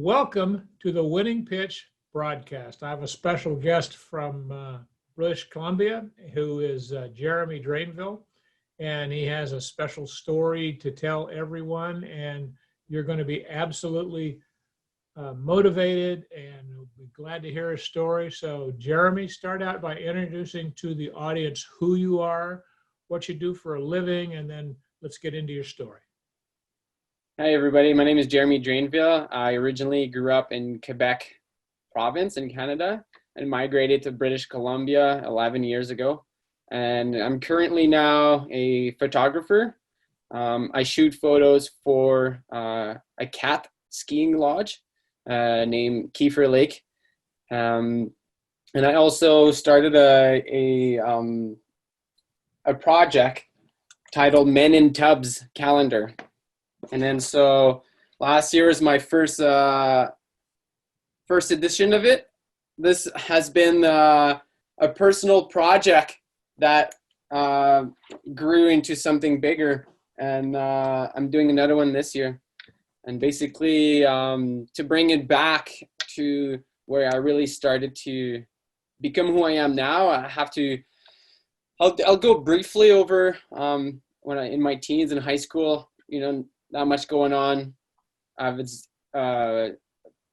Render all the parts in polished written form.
Welcome to the Winning Pitch broadcast. I have a special guest from British Columbia who is Jeremie Drainville, and he has a special story to tell everyone, and you're going to be absolutely motivated and we'll be glad to hear his story. So Jeremie, start out by introducing to the audience who you are, what you do for a living, and then let's get into your story. Hi, everybody. My name is Jeremie Drainville. I originally grew up in Quebec province in Canada and migrated to British Columbia 11 years ago. And I'm currently now a photographer. I shoot photos for a cat skiing lodge named Kiefer Lake. And I also started a project titled Men in Tubs Calendar. And then so last year was my first edition of it. This has been a personal project that grew into something bigger, and I'm doing another one this year. And basically to bring it back to where I really started to become who I am now, I'll go briefly over when in my teens and high school, not much going on. I was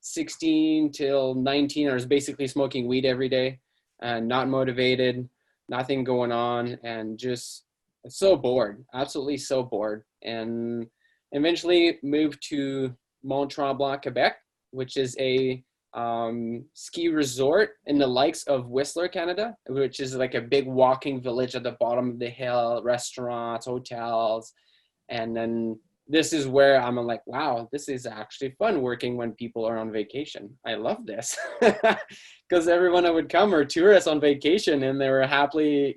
16 till 19. I was basically smoking weed every day and not motivated, nothing going on, and just so bored, absolutely so bored. And eventually moved to Mont-Tremblant, Quebec, which is a ski resort in the likes of Whistler, Canada, which is like a big walking village at the bottom of the hill, restaurants, hotels. And then this is where I'm like, wow, this is actually fun working when people are on vacation. I love this because everyone that would come are tourists on vacation, and they were happily,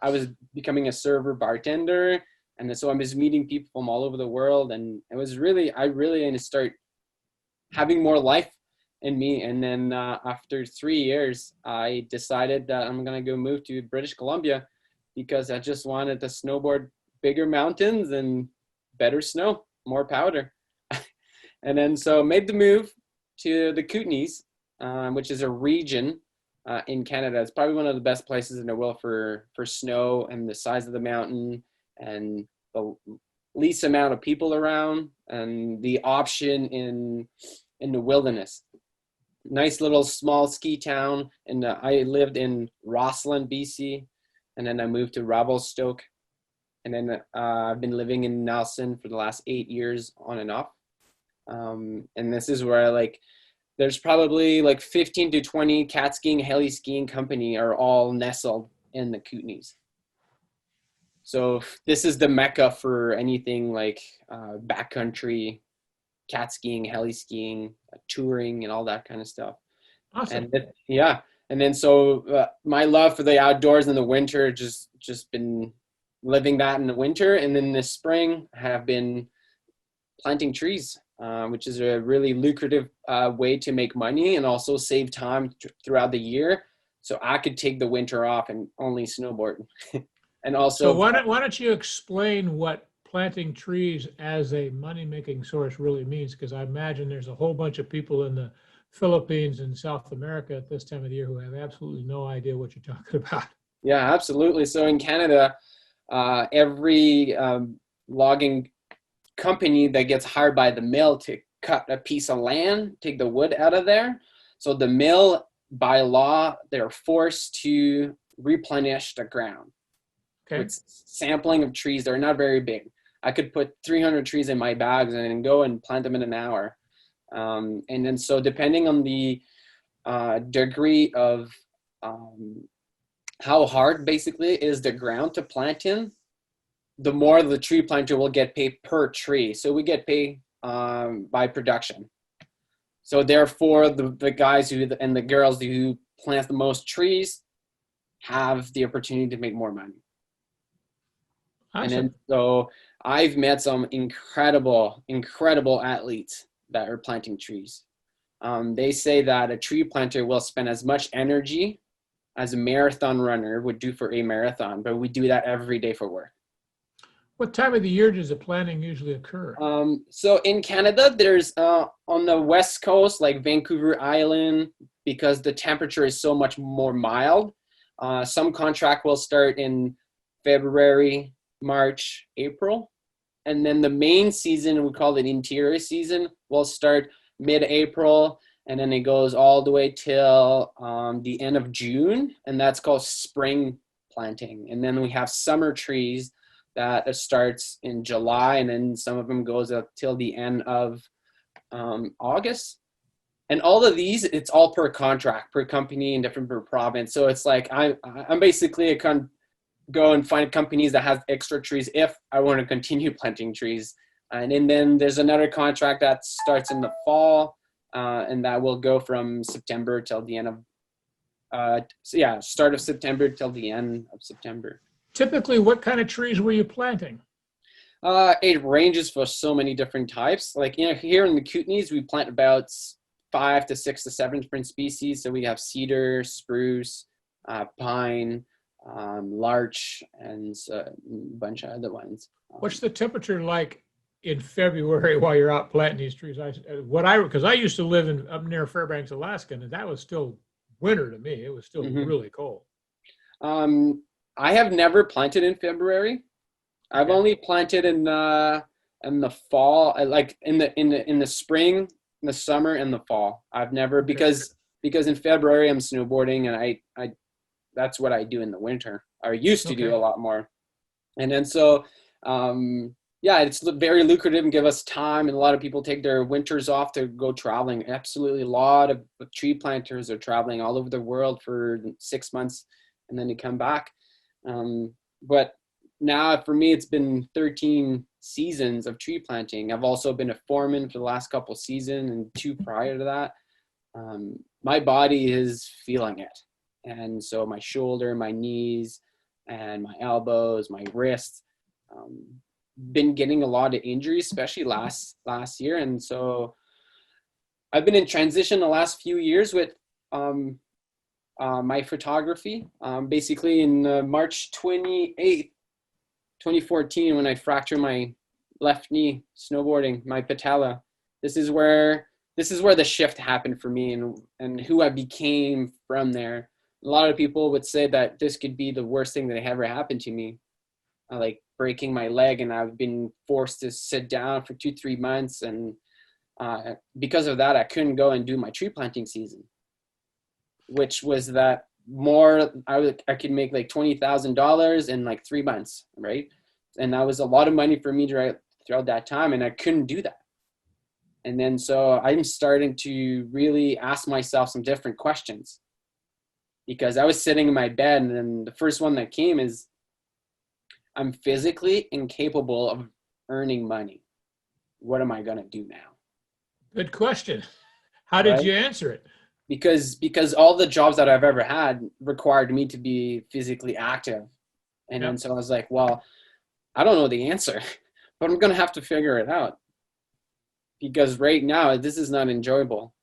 I was becoming a server bartender. And so I was meeting people from all over the world. And it was I really had to start having more life in me. And then after 3 years, I decided that I'm going to go move to British Columbia because I just wanted to snowboard bigger mountains and better snow, more powder. And then so made the move to the Kootenays, which is a region in Canada. It's probably one of the best places in the world for snow and the size of the mountain and the least amount of people around and the option in the wilderness. Nice little small ski town. And I lived in Rossland, BC, and then I moved to Revelstoke. And then I've been living in Nelson for the last 8 years on and off. And this is where there's probably 15 to 20 cat skiing, heli skiing company are all nestled in the Kootenays. So this is the mecca for anything like backcountry, cat skiing, heli skiing, touring, and all that kind of stuff. Awesome. And then so my love for the outdoors in the winter just been living that in the winter. And then this spring I have been planting trees, which is a really lucrative way to make money and also save time throughout the year. So I could take the winter off and only snowboard. And also, so why don't you explain what planting trees as a money-making source really means? Because I imagine there's a whole bunch of people in the Philippines and South America at this time of the year who have absolutely no idea what you're talking about. Yeah, absolutely. So in Canada, every logging company that gets hired by the mill to cut a piece of land, take the wood out of there. So the mill, by law, they're forced to replenish the ground. Okay. With sampling of trees. They're not very big. I could put 300 trees in my bags and then go and plant them in an hour. And then so depending on the degree of how hard basically is the ground to plant in, the more the tree planter will get paid per tree. So we get paid by production. So therefore the guys and the girls who plant the most trees have the opportunity to make more money. Awesome. And then so I've met some incredible athletes that are planting trees. They say that a tree planter will spend as much energy as a marathon runner would do for a marathon, but we do that every day for work. What time of the year does the planting usually occur? So in Canada, there's on the west coast, like Vancouver Island, because the temperature is so much more mild. Some contract will start in February, March, April. And then the main season, we call it interior season, will start mid-April, and then it goes all the way till the end of June, and that's called spring planting. And then we have summer trees that starts in July, and then some of them goes up till the end of August. And all of these, it's all per contract, per company, and different per province. So it's like I'm basically go and find companies that have extra trees if I want to continue planting trees. And then there's another contract that starts in the fall, and that will go from September till the end of, start of September till the end of September. Typically, what kind of trees were you planting? It ranges for so many different types. Like, here in the Kootenays, we plant about 5 to 6 to 7 different species. So we have cedar, spruce, pine, larch, and a bunch of other ones. What's the temperature like in February while you're out planting these trees? Because I used to live up near Fairbanks, Alaska, and that was still winter to me. It was still really cold. I have never planted in February. I've only planted in the fall, like in the spring, in the summer, and the fall. I've never because in February I'm snowboarding, and I that's what I do in the winter. I used to do a lot more, and then so it's very lucrative and give us time. And a lot of people take their winters off to go traveling. Absolutely, a lot of tree planters are traveling all over the world for 6 months, and then they come back. But now for me, it's been 13 seasons of tree planting. I've also been a foreman for the last couple seasons and 2 prior to that. My body is feeling it. And so my shoulder, my knees, and my elbows, my wrists, been getting a lot of injuries, especially last year. And so I've been in transition the last few years with my photography. Basically in March 28th, 2014, when I fractured my left knee snowboarding, my patella. This is where the shift happened for me, and who I became from there. A lot of people would say that this could be the worst thing that ever happened to me, like breaking my leg, and I've been forced to sit down for 2-3 months, and because of that, I couldn't go and do my tree planting season, which was that I could make like $20,000 in like 3 months, right? And that was a lot of money for me throughout that time, and I couldn't do that. And then so I'm starting to really ask myself some different questions, because I was sitting in my bed, and then the first one that came is, I'm physically incapable of earning money. What am I going to do now? Good question. How did you answer it? Because all the jobs that I've ever had required me to be physically active. And then so I was like, well, I don't know the answer, but I'm going to have to figure it out, because right now this is not enjoyable.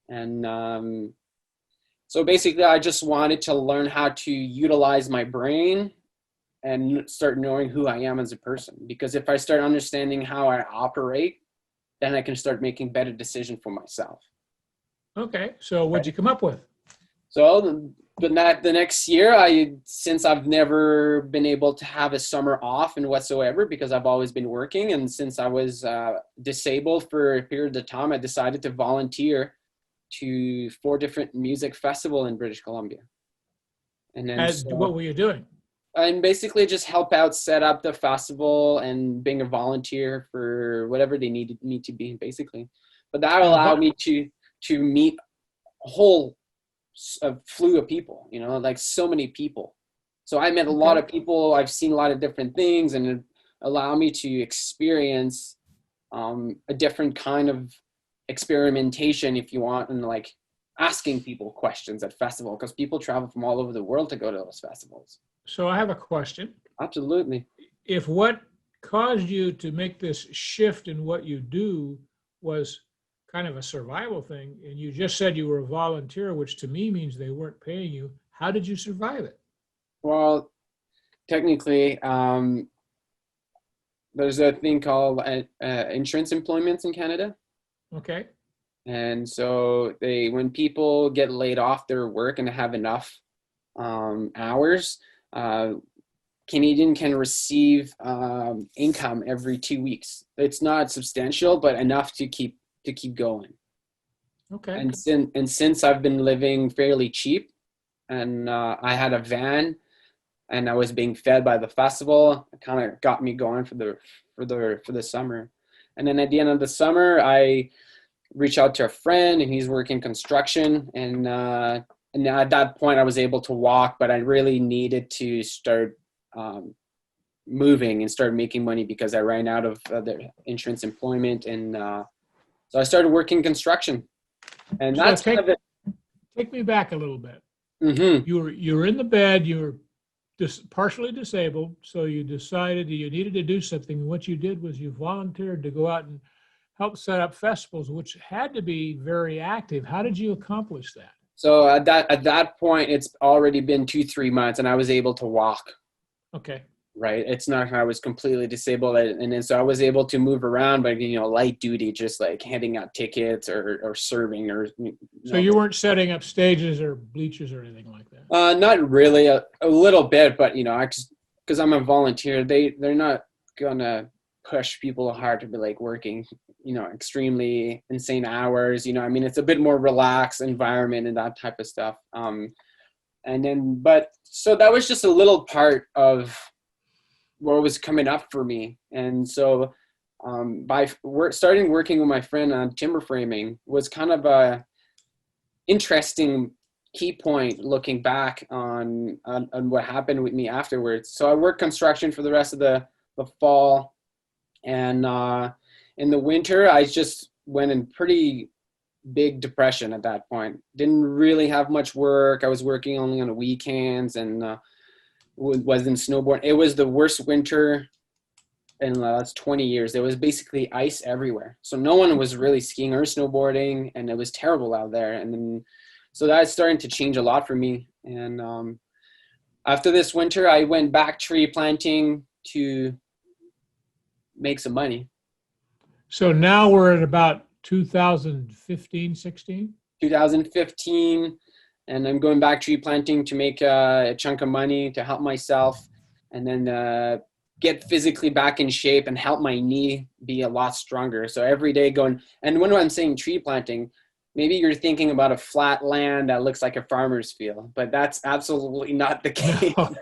And so basically I just wanted to learn how to utilize my brain and start knowing who I am as a person. Because if I start understanding how I operate, then I can start making better decisions for myself. Okay, so what'd you come up with? So the next year, since I've never been able to have a summer off and whatsoever, because I've always been working, and since I was disabled for a period of time, I decided to volunteer to 4 different music festivals in British Columbia. And then what were you doing? And basically just help out, set up the festival, and being a volunteer for whatever they needed me to be, basically. But that allowed me to meet a whole slew of people, like so many people. So I met a lot of people. I've seen a lot of different things, and it allowed me to experience a different kind of experimentation, if you want, and like asking people questions at festival, because people travel from all over the world to go to those festivals. So I have a question. Absolutely. If what caused you to make this shift in what you do was kind of a survival thing, and you just said you were a volunteer, which to me means they weren't paying you, how did you survive it? Well, technically, there's a thing called insurance employments in Canada. Okay. And so when people get laid off their work and have enough hours, Canadian can receive income every 2 weeks. It's not substantial, but enough to keep going. Okay. And since I've been living fairly cheap, and I had a van, and I was being fed by the festival, it kind of got me going for the summer. And then at the end of the summer, I reached out to a friend, and he's working construction, and at that point I was able to walk, but I really needed to start moving and start making money because I ran out of the insurance employment, and so I started working construction, and that's kind of it. Take me back a little bit. Mm-hmm. You were in the bed. You were just partially disabled, so you decided you needed to do something. And what you did was you volunteered to go out and help set up festivals, which had to be very active. How did you accomplish that? So at that point, it's already been 2-3 months, and I was able to walk. Okay. Right. It's not, I was completely disabled. And then, so I was able to move around, but, light duty, just like handing out tickets or serving or. So you weren't setting up stages or bleachers or anything like that? Not really, a little bit, but, because I'm a volunteer, they're not going to push people hard to be like working, extremely insane hours, it's a bit more relaxed environment and that type of stuff. So that was just a little part of what was coming up for me. And so starting working with my friend on timber framing was kind of a interesting key point looking back on what happened with me afterwards. So I worked construction for the rest of the fall, and in the winter I just went in pretty big depression at that point. Didn't really have much work. I was working only on the weekends, and wasn't snowboarding. It was the worst winter in the last 20 years. There was basically ice everywhere. So no one was really skiing or snowboarding, and it was terrible out there. And then, so that's starting to change a lot for me. And after this winter, I went back tree planting to make some money. So now we're at about 2015, 16? 2015. And I'm going back tree planting to make a chunk of money to help myself, and then get physically back in shape and help my knee be a lot stronger. So every day going, and when I'm saying tree planting, maybe you're thinking about a flat land that looks like a farmer's field, but that's absolutely not the case. No.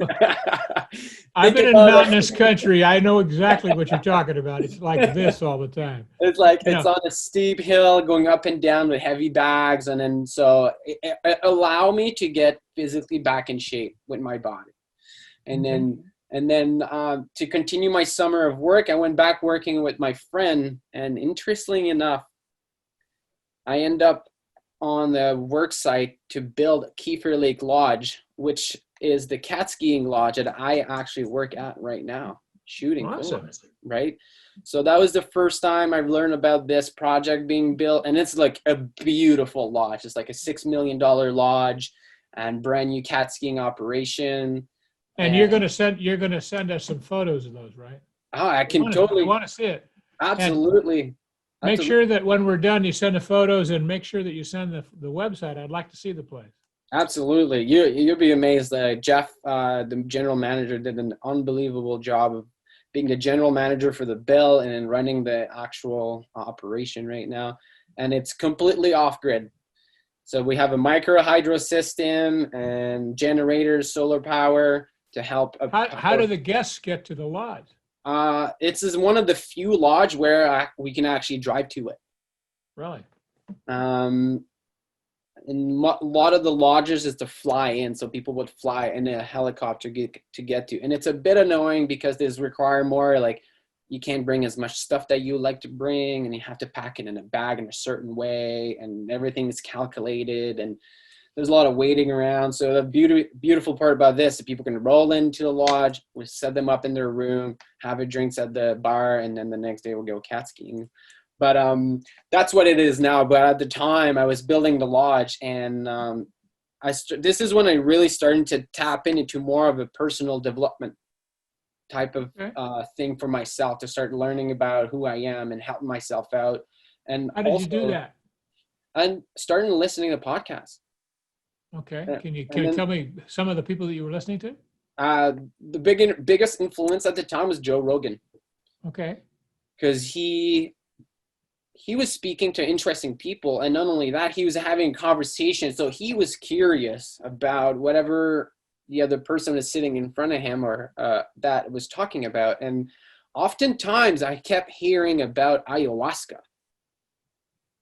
I've been in mountainous country. I know exactly what you're talking about. It's like this all the time. It's like it's on a steep hill going up and down with heavy bags. And then so it allow me to get physically back in shape with my body. And then to continue my summer of work, I went back working with my friend. And interestingly enough, I end up on the work site to build Kiefer Lake Lodge, which is the cat skiing lodge that I actually work at right now, shooting. Awesome. Right? So that was the first time I've learned about this project being built. And it's like a beautiful lodge. It's like a $6 million lodge and brand new cat skiing operation. And you're going to send us some photos of those, right? Oh, I want to see it. Absolutely. Make sure that when we're done, you send the photos, and make sure that you send the website. I'd like to see the place. Absolutely. You'll be amazed. Jeff, the general manager, did an unbelievable job of being the general manager for the bill and running the actual operation right now. And it's completely off grid. So we have a micro hydro system and generators, solar power to help. How do the guests get to the lodge? It's one of the few lodge where we can actually drive to it. Really? And a lot of the lodges is to fly in, so people would fly in a helicopter to get to. And it's a bit annoying because there's require more, like you can't bring as much stuff that you like to bring, and you have to pack it in a bag in a certain way, and everything is calculated, and there's a lot of waiting around. So the beautiful part about this is people can roll into the lodge, we set them up in their room, have a drinks at the bar, and then the next day we'll go cat skiing. But that's what it is now. But at the time I was building the lodge, and this is when I really started to tap into more of a personal development type of Okay. thing for myself, to start learning about who I am and helping myself out. And How did you do also, that? I'm starting listening to podcasts. Okay. Can you And then tell me some of the people that you were listening to? the biggest influence at the time was Joe Rogan, Okay. because he was speaking to interesting people, and not only that, he was having conversations. So he was curious about whatever the other person was sitting in front of him or that was talking about. And oftentimes I kept hearing about ayahuasca.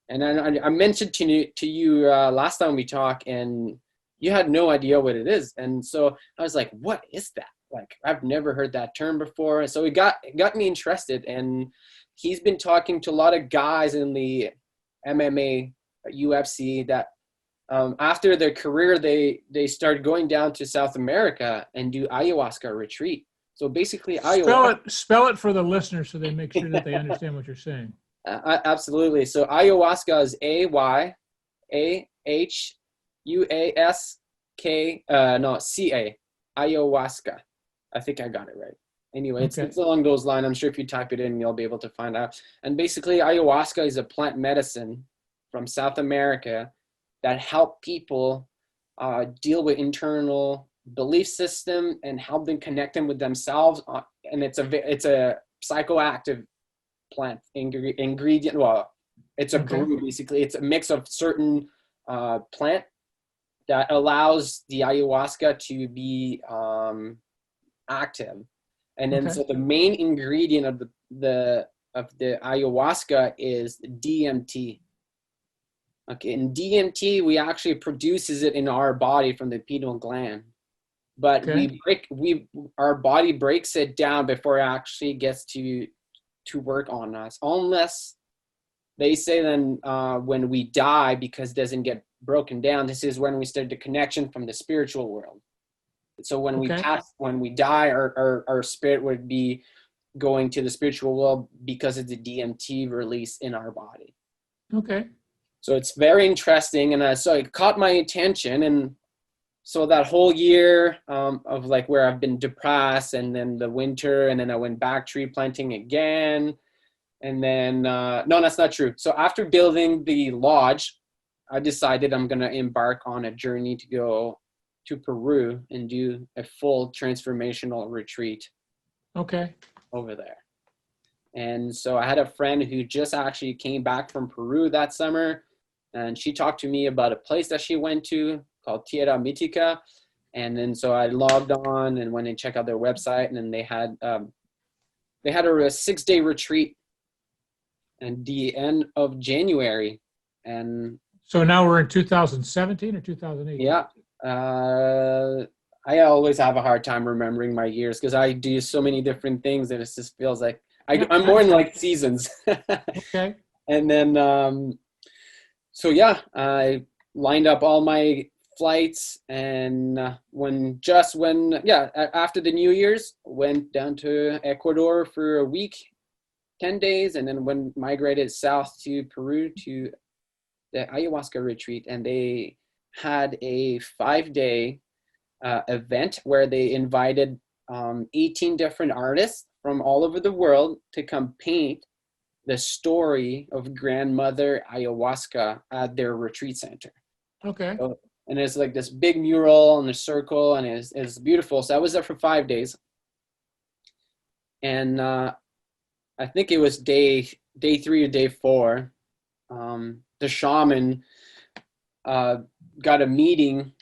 And I mentioned to you last time we talked, and you had no idea what it is. And so I was like, what is that? Like, I've never heard that term before. And so it got me interested. And he's been talking to a lot of guys in the MMA, UFC, that after their career, they started going down to South America and do ayahuasca retreat. So basically, ayahuasca. Spell it for the listeners so they make sure that they understand what you're saying. Absolutely. So ayahuasca is AYAHUASK, ayahuasca. I think I got it right. Anyway, Okay. it's along those lines. I'm sure if you type it in, you'll be able to find out. And basically, ayahuasca is a plant medicine from South America that help people deal with internal belief system and help them connect them with themselves. And it's a psychoactive plant ingredient. Well, it's a brew, basically. It's a mix of certain plant that allows the ayahuasca to be active. And then so the main ingredient of the ayahuasca is DMT. Okay, and DMT, we actually produces it in our body from the pineal gland, but our body breaks it down before it actually gets to work on us, unless they say then when we die, because it doesn't get broken down, this is when we start the connection from the spiritual world. So when we die, our spirit would be going to the spiritual world because of the DMT release in our body. Okay. So it's very interesting, and so it caught my attention. And so that whole year of like where I've been depressed, and then the winter, and then I went back tree planting again. And then, no, that's not true. So after building the lodge, I decided I'm going to embark on a journey to go to Peru and do a full transformational retreat. Okay. Over there. And so I had a friend who just actually came back from Peru that summer, and she talked to me about a place that she went to called Tierra Mítica. And then so I logged on and went and checked out their website, and then they had a 6-day retreat at the end of January. And so now we're in 2017 or 2008? Yeah. I always have a hard time remembering my years because I do so many different things that it just feels like I'm more in like seasons. Okay. And then, I lined up all my flights, and after the New Year's, went down to Ecuador for a week, 10 days, and then migrated south to Peru to the ayahuasca retreat. And they had a 5-day event where they invited 18 different artists from all over the world to come paint the story of grandmother ayahuasca at their retreat center. Okay. So, and it's like this big mural in a circle, and it's beautiful. So I was there for 5 days. And I think it was day 3 or day 4. The shaman got a meeting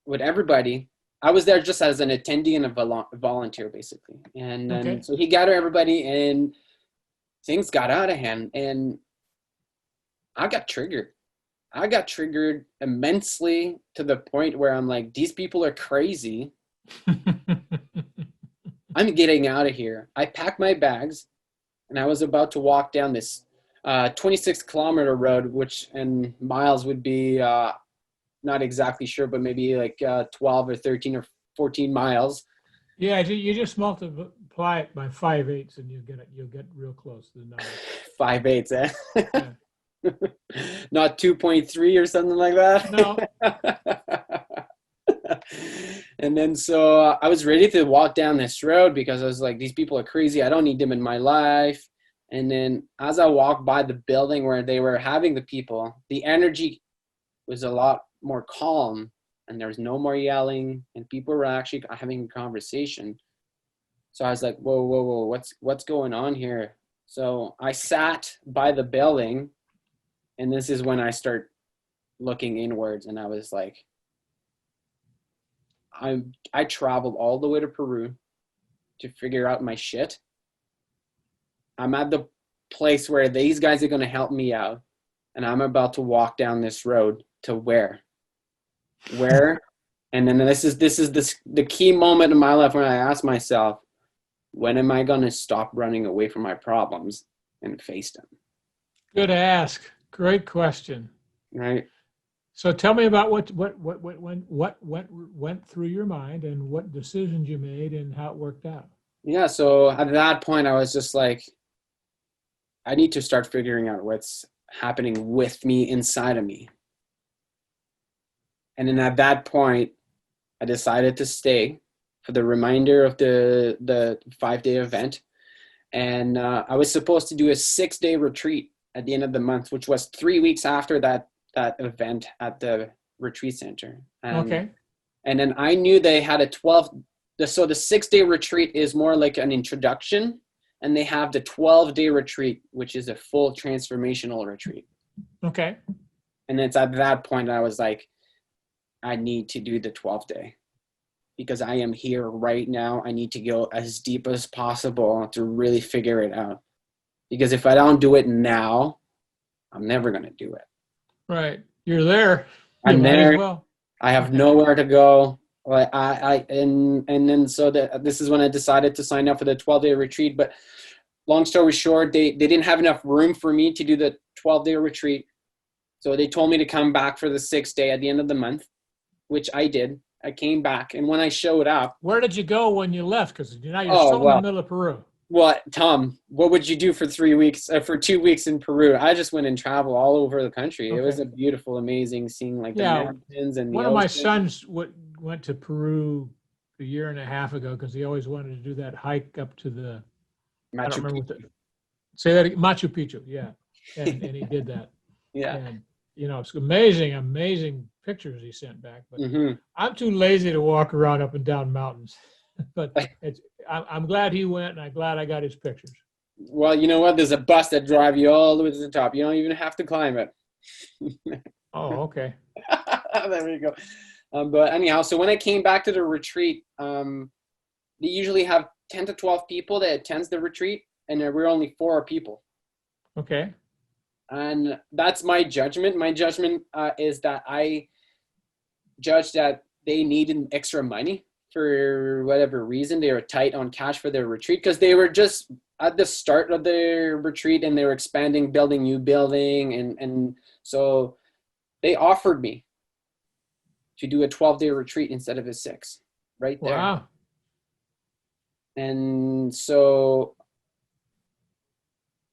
with everybody. I was there just as an attendee and a volunteer, basically. And then so he gathered everybody, and things got out of hand, and I got triggered. I got triggered immensely, to the point where I'm like, these people are crazy. I'm getting out of here. I packed my bags, and I was about to walk down this 26-kilometer road, which in miles would be not exactly sure, but maybe like 12 or 13 or 14 miles. Yeah, you just multiply it by 5/8, and you'll get real close to the number. 5/8, eh? Yeah. Not 2.3 or something like that. No. And then so I was ready to walk down this road because I was like, these people are crazy. I don't need them in my life. And then as I walked by the building where they were having the people, the energy was a lot more calm, and there was no more yelling, and people were actually having a conversation. So I was like, whoa, whoa, whoa, what's going on here? So I sat by the building, and this is when I start looking inwards, and I was like, I traveled all the way to Peru to figure out my shit. I'm at the place where these guys are going to help me out, and I'm about to walk down this road to where? And then this is the key moment in my life when I ask myself, when am I going to stop running away from my problems and face them? Good ask. Great question. Right. So tell me about what went through your mind and what decisions you made and how it worked out. Yeah. So at that point, I was just like, I need to start figuring out what's happening with me inside of me. And then at that point, I decided to stay for the remainder of the 5-day event. And I was supposed to do a 6-day retreat at the end of the month, which was 3 weeks after that event at the retreat center. Okay. And then I knew they had so the 6-day retreat is more like an introduction, and they have the 12-day retreat, which is a full transformational retreat. Okay. And it's at that point I was like, I need to do the 12-day because I am here right now. I need to go as deep as possible to really figure it out. Because if I don't do it now, I'm never going to do it. Right. You're there. I'm there. Well. I have nowhere to go. And then so this is when I decided to sign up for the 12-day retreat. But long story short, they didn't have enough room for me to do the 12-day retreat. So they told me to come back for the 6th day at the end of the month, which I did. I came back, and when I showed up, where did you go when you left? Because now you're still in the middle of Peru. Well, Tom, what would you do for 3 weeks, for 2 weeks in Peru? I just went and traveled all over the country. Okay. It was a beautiful, amazing seeing like the mountains and the One of my sons went to Peru a year and a half ago because he always wanted to do that hike up to the Machu Picchu. Say that, Machu Picchu, yeah. And he did that. Yeah. And, it's amazing pictures he sent back. But I'm too lazy to walk around up and down mountains. But I'm glad he went, and I'm glad I got his pictures. Well, you know what? There's a bus that drives you all the way to the top. You don't even have to climb it. Oh, okay. There we go. But anyhow, so when I came back to the retreat, they usually have 10 to 12 people that attends the retreat, and we're only 4 people. Okay. And that's my judgment. My judgment is that I judged that they needed extra money for whatever reason. They were tight on cash for their retreat because they were just at the start of their retreat and they were expanding, building new building. And so they offered me to do a 12-day retreat instead of a 6 right there. Wow. And so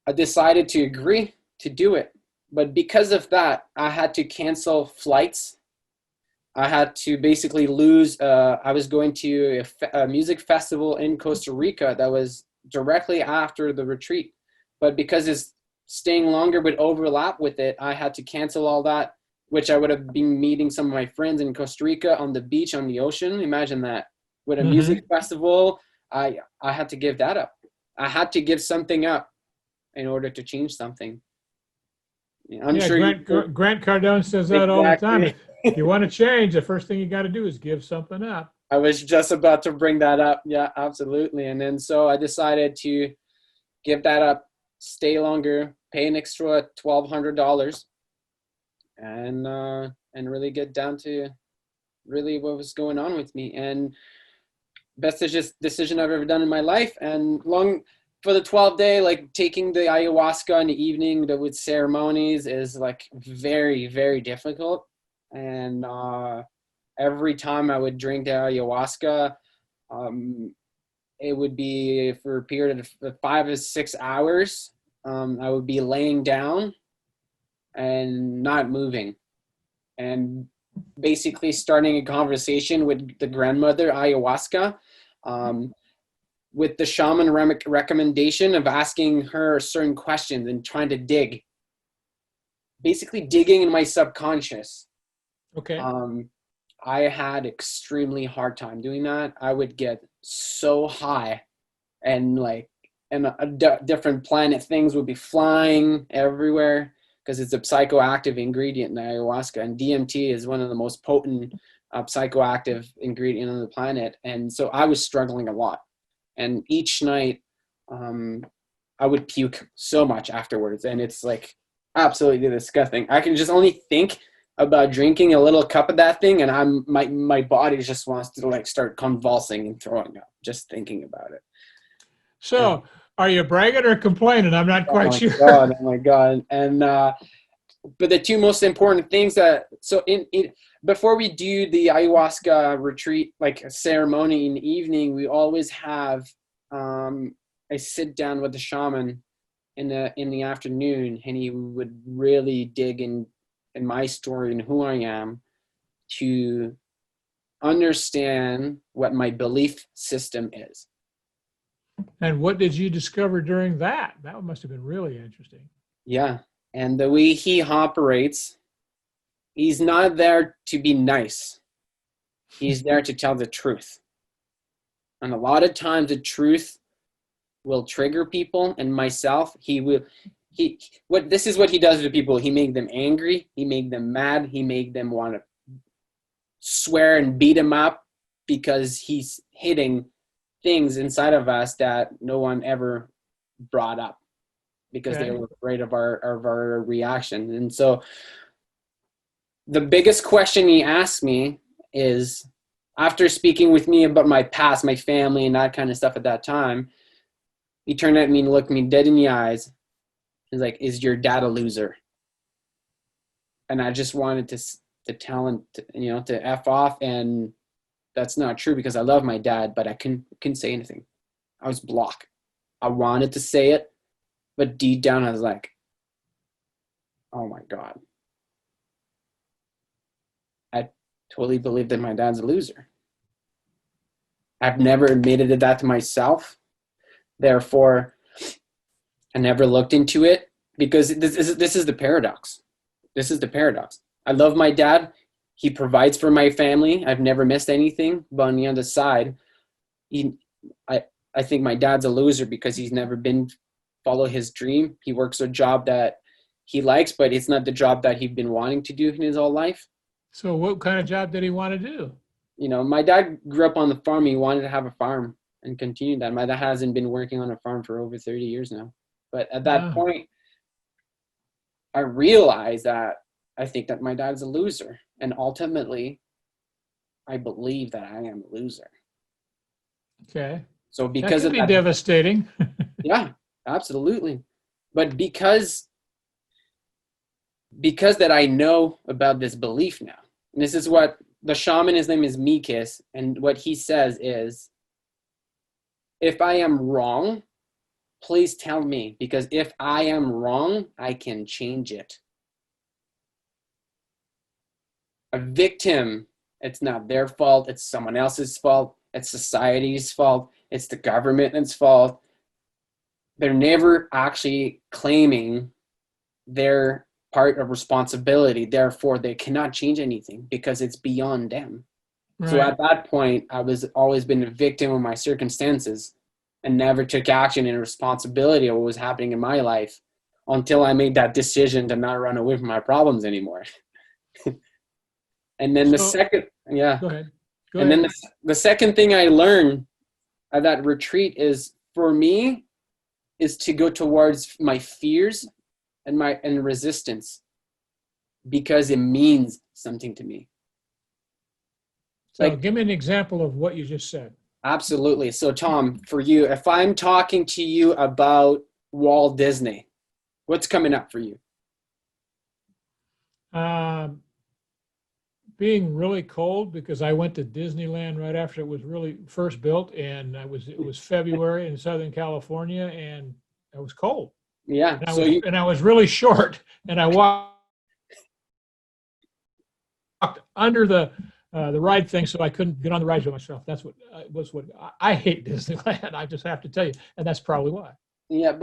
I decided to agree to do it. But because of that, I had to cancel flights. I had to basically lose, I was going to a music festival in Costa Rica that was directly after the retreat. But because it's staying longer would overlap with it, I had to cancel all that, which I would have been meeting some of my friends in Costa Rica on the beach, on the ocean. Imagine that. With a music festival, I had to give that up. I had to give something up in order to change something. I'm sure Grant Cardone says that all the time. If you want to change, the first thing you got to do is give something up. I was just about to bring that up. Yeah, absolutely. And then so I decided to give that up, stay longer, pay an extra $1,200, and really get down to really what was going on with me. And best decision I've ever done in my life. And for the 12-day, like taking the ayahuasca in the evening with ceremonies is like very, very difficult. And every time I would drink the ayahuasca, it would be for a period of 5 to 6 hours. I would be laying down and not moving. And basically starting a conversation with the grandmother ayahuasca, with the shaman recommendation of asking her certain questions and trying to basically digging in my subconscious. Okay. I had extremely hard time doing that. I would get so high, and different planet things would be flying everywhere because it's a psychoactive ingredient in ayahuasca, and DMT is one of the most potent psychoactive ingredient on the planet. And so I was struggling a lot, and each night I would puke so much afterwards, and it's like absolutely disgusting. I can just only think about drinking a little cup of that thing, and my body just wants to like start convulsing and throwing up just thinking about it. So are you bragging or complaining? I'm not quite sure. Oh my God. And but the two most important things before we do the ayahuasca retreat, like a ceremony in the evening, we always have a sit down with the shaman in the afternoon, and he would really dig in my story and who I am to understand what my belief system is. And what did you discover during that? That must have been really interesting. Yeah. And the way he operates, he's not there to be nice. He's there to tell the truth. And a lot of times the truth will trigger people, and myself, this is what he does to people. He make them angry. He make them mad. He make them want to swear and beat him up because he's hitting things inside of us that no one ever brought up because they were afraid of our reaction. And so the biggest question he asked me is, after speaking with me about my past, my family, and that kind of stuff at that time, he turned at me and looked me dead in the eyes. He's like, "Is your dad a loser?" And I just wanted to tell him, to F off. And that's not true because I love my dad, but I couldn't say anything. I was blocked. I wanted to say it, but deep down I was like, oh my God. I totally believe that my dad's a loser. I've never admitted that to myself. Therefore, I never looked into it because this is the paradox. This is the paradox. I love my dad. He provides for my family. I've never missed anything. But on the other side, I think my dad's a loser because he's never been follow his dream. He works a job that he likes, but it's not the job that he'd been wanting to do in his whole life. So what kind of job did he want to do? My dad grew up on the farm. He wanted to have a farm and continue that. My dad hasn't been working on a farm for over 30 years now. But at that point, I realized that I think that my dad's a loser. And ultimately, I believe that I am a loser. Okay. So because that can be devastating. Yeah, absolutely. But because that I know about this belief now, and this is what the shaman, his name is Mikis, and what he says is, if I am wrong, please tell me, because if I am wrong, I can change it. A victim, it's not their fault, it's someone else's fault, it's society's fault, it's the government's fault. They're never actually claiming their part of responsibility. Therefore, they cannot change anything because it's beyond them. Right. So at that point, I was always been a victim of my circumstances and never took action and responsibility of what was happening in my life until I made that decision to not run away from my problems anymore. And then the second thing I learned at that retreat is, for me, is to go towards my fears and resistance, because it means something to me. So give me an example of what you just said. Absolutely. So Tom, for you, if I'm talking to you about Walt Disney, what's coming up for you? Being really cold, because I went to Disneyland right after it was really first built, and it was February in Southern California, and it was cold. Yeah. And I was really short, and I walked walked under the ride thing, so I couldn't get on the rides by myself. That's what was what I hate Disneyland. I just have to tell you, and that's probably why. Yeah,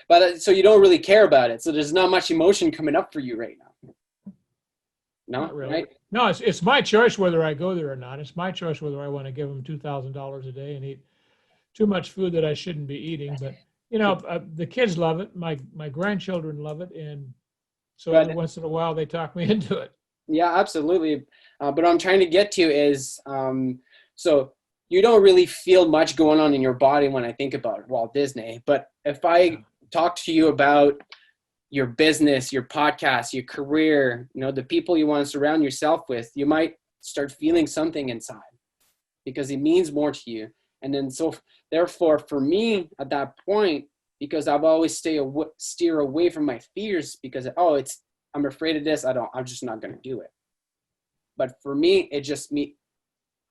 but so you don't really care about it. So there's not much emotion coming up for you right now. No, Not really. right? No, it's my choice whether I go there or not. It's my choice whether I want to give them $2,000 a day and eat too much food that I shouldn't be eating. But the kids love it. My grandchildren love it, and so every once in a while they talk me into it. Yeah, absolutely. But what I'm trying to get to is, so you don't really feel much going on in your body when I think about Walt Disney. But if I talk to you about your business, your podcast, your career, the people you want to surround yourself with, you might start feeling something inside because it means more to you. And then so therefore for me at that point, because I've always steer away from my fears because, I'm afraid of this. I'm just not going to do it. But for me,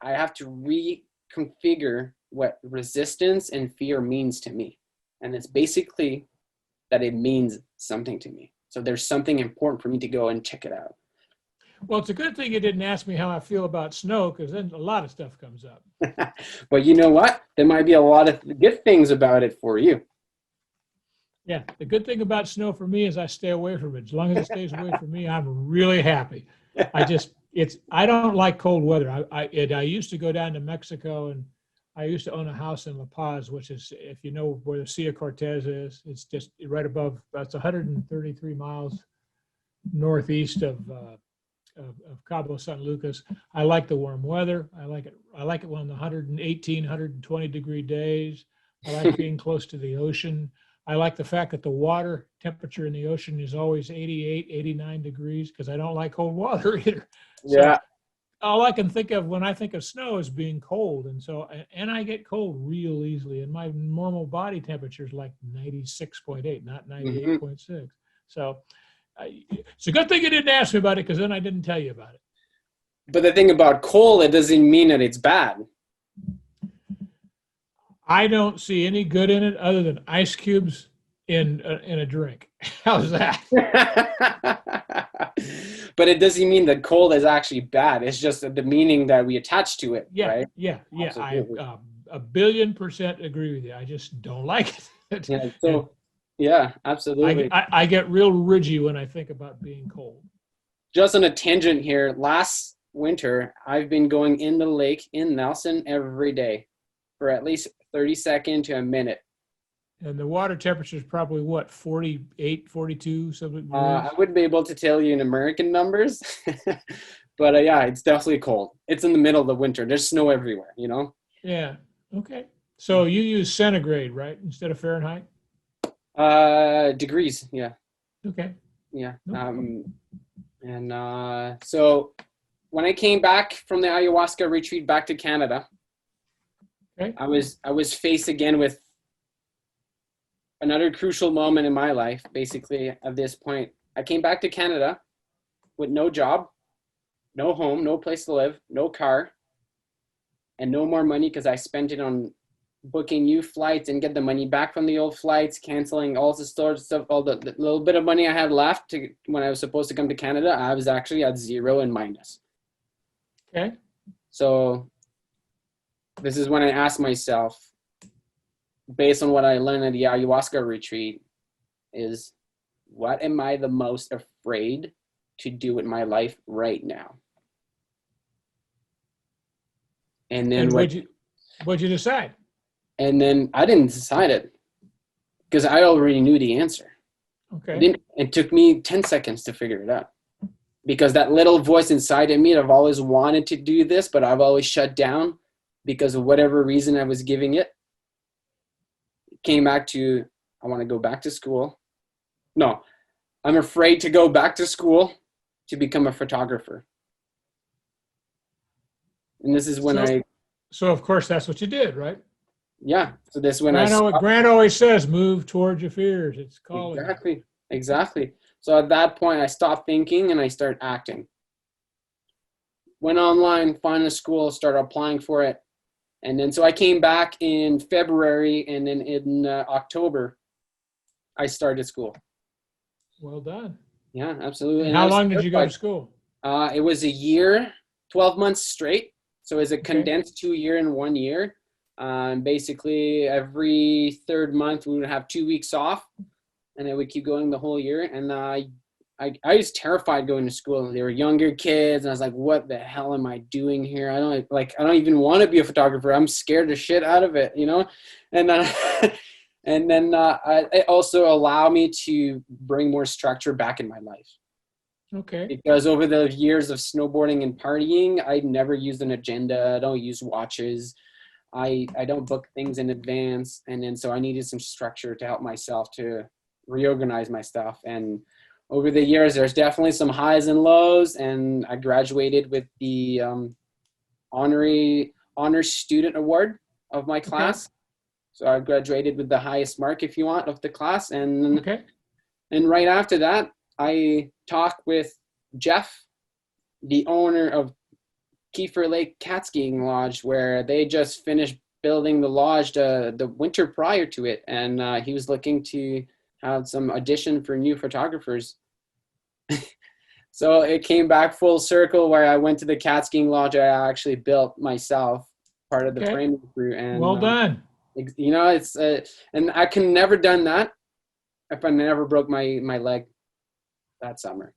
I have to reconfigure what resistance and fear means to me. And it's basically that it means something to me. So there's something important for me to go and check it out. Well, it's a good thing you didn't ask me how I feel about snow, because then a lot of stuff comes up. But you know what? There might be a lot of good things about it for you. Yeah, the good thing about snow for me is I stay away from it. As long as it stays away from me, I'm really happy. I don't like cold weather. I used to go down to Mexico, and I used to own a house in La Paz, which is, if you know where the Sea of Cortez is, it's just right above. That's 133 miles northeast of Cabo San Lucas. I like the warm weather. I like it when the 118, 120 degree days. I like being close to the ocean. I like the fact that the water temperature in the ocean is always 88, 89 degrees, because I don't like cold water either. Yeah. So all I can think of when I think of snow is being cold. And I get cold real easily. And my normal body temperature is like 96.8, not 98.6. So it's a good thing you didn't ask me about it, because then I didn't tell you about it. But the thing about cold, it doesn't mean that it's bad. I don't see any good in it other than ice cubes in a drink. How's that? But it doesn't mean that cold is actually bad. It's just the meaning that we attach to it. Yeah, right? yeah. Absolutely. I 1,000,000,000% agree with you. I just don't like it. Yeah. So, yeah, absolutely. I get real ridgy when I think about being cold. Just on a tangent here, last winter, I've been going in the lake in Nelson every day for at least 30 seconds to a minute. And the water temperature is probably what, 48, 42, something? I wouldn't be able to tell you in American numbers, but yeah, it's definitely cold. It's in the middle of the winter. There's snow everywhere, Yeah. Okay. So you use centigrade, right, instead of Fahrenheit? Degrees. Yeah. Okay. Yeah. So when I came back from the ayahuasca retreat back to Canada, okay, I was faced again with another crucial moment in my life. Basically, at this point, I came back to Canada with no job, no home, no place to live, no car, and no more money because I spent it on booking new flights and get the money back from the old flights, canceling all the storage stuff, all the little bit of money I had left when I was supposed to come to Canada. I was actually at zero and minus. Okay. So this is when I asked myself, based on what I learned at the ayahuasca retreat, is what am I the most afraid to do with my life right now? And then what'd you decide? And then I didn't decide it because I already knew the answer. Okay. It took me 10 seconds to figure it out because that little voice inside of me, I've always wanted to do this, but I've always shut down because of whatever reason I was giving it. Came back to, I want to go back to school. No, I'm afraid to go back to school to become a photographer. And this is when So of course that's what you did, right? Yeah. So this is when Grant always says, move towards your fears. It's calling. Exactly. So at that point, I stopped thinking and I started acting. Went online, found a school, started applying for it. And then so I came back in February, and then in October, I started school. Well done. Yeah, absolutely. And how long did you go to school? It was a year, 12 months straight. So it was a Okay. condensed 2 year in 1 year. Basically, every third month we would have 2 weeks off, and it would keep going the whole year. And I was terrified going to school. They were younger kids, and I was like, "What the hell am I doing here? I don't even want to be a photographer. I'm scared the shit out of it, you know." And and then it also allowed me to bring more structure back in my life. Okay. Because over the years of snowboarding and partying, I never used an agenda. I don't use watches. I don't book things in advance. And then so I needed some structure to help myself to reorganize my stuff. And over the years, there's definitely some highs and lows. And I graduated with the honor student award of my class. So I graduated with the highest mark, if you want, of the class. And Okay. and right after that, I talked with Jeff, the owner of Kiefer Lake Cat Skiing Lodge, where they just finished building the lodge the winter prior to it. And he was looking to have some audition for new photographers. So it came back full circle where I went to the cat skiing lodge I actually built myself, part of the Okay. framing crew. And Well done. you know, it's and I can never done that if I never broke my leg that summer,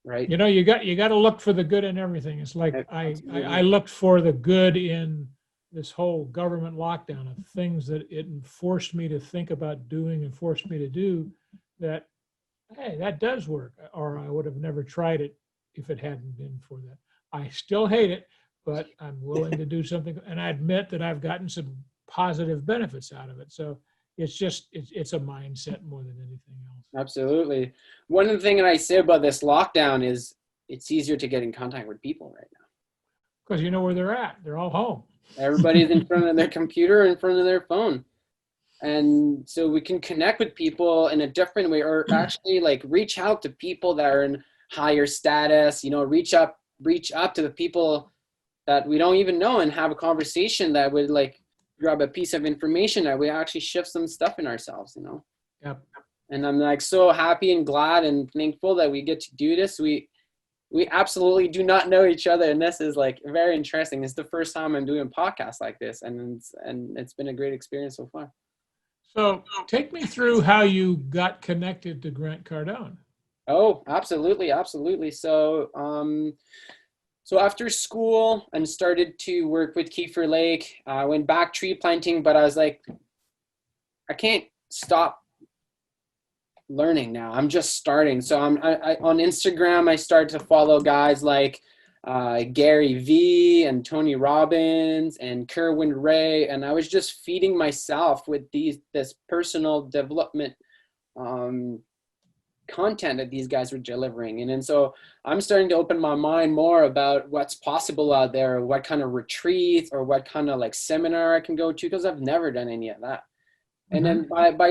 right? You know, you got to look for the good in everything. It's like I Absolutely. looked for the good in this whole government lockdown of things that it forced me to think about doing and forced me to do that, hey, that does work. Or I would have never tried it if it hadn't been for that. I still hate it, but I'm willing to do something. And I admit that I've gotten some positive benefits out of it. So it's just, it's a mindset more than anything else. Absolutely. One of the things that I say about this lockdown is it's easier to get in contact with people right now. Because you know where they're at. They're all home. Everybody's in front of their computer, in front of their phone. And so we can connect with people in a different way, or actually like reach out to people that are in higher status, you know, reach up to the people that we don't even know and have a conversation that would like grab a piece of information that we actually shift some stuff in ourselves, you know? Yep. And I'm like so happy and glad and thankful that we get to do this. We absolutely do not know each other, and this is like very interesting. It's the first time I'm doing a podcast like this, and it's been a great experience so far. So take me through how you got connected to Grant Cardone. Oh, absolutely, absolutely. So so after school and started to work with Kiefer Lake, I went back tree planting, but I was like, I can't stop learning now. I'm just starting. So I on Instagram, I started to follow guys like Gary V and Tony Robbins and Kerwin Ray, and I was just feeding myself with this personal development content that these guys were delivering. And so I'm starting to open my mind more about what's possible out there, what kind of retreat or what kind of like seminar I can go to, because I've never done any of that. And then by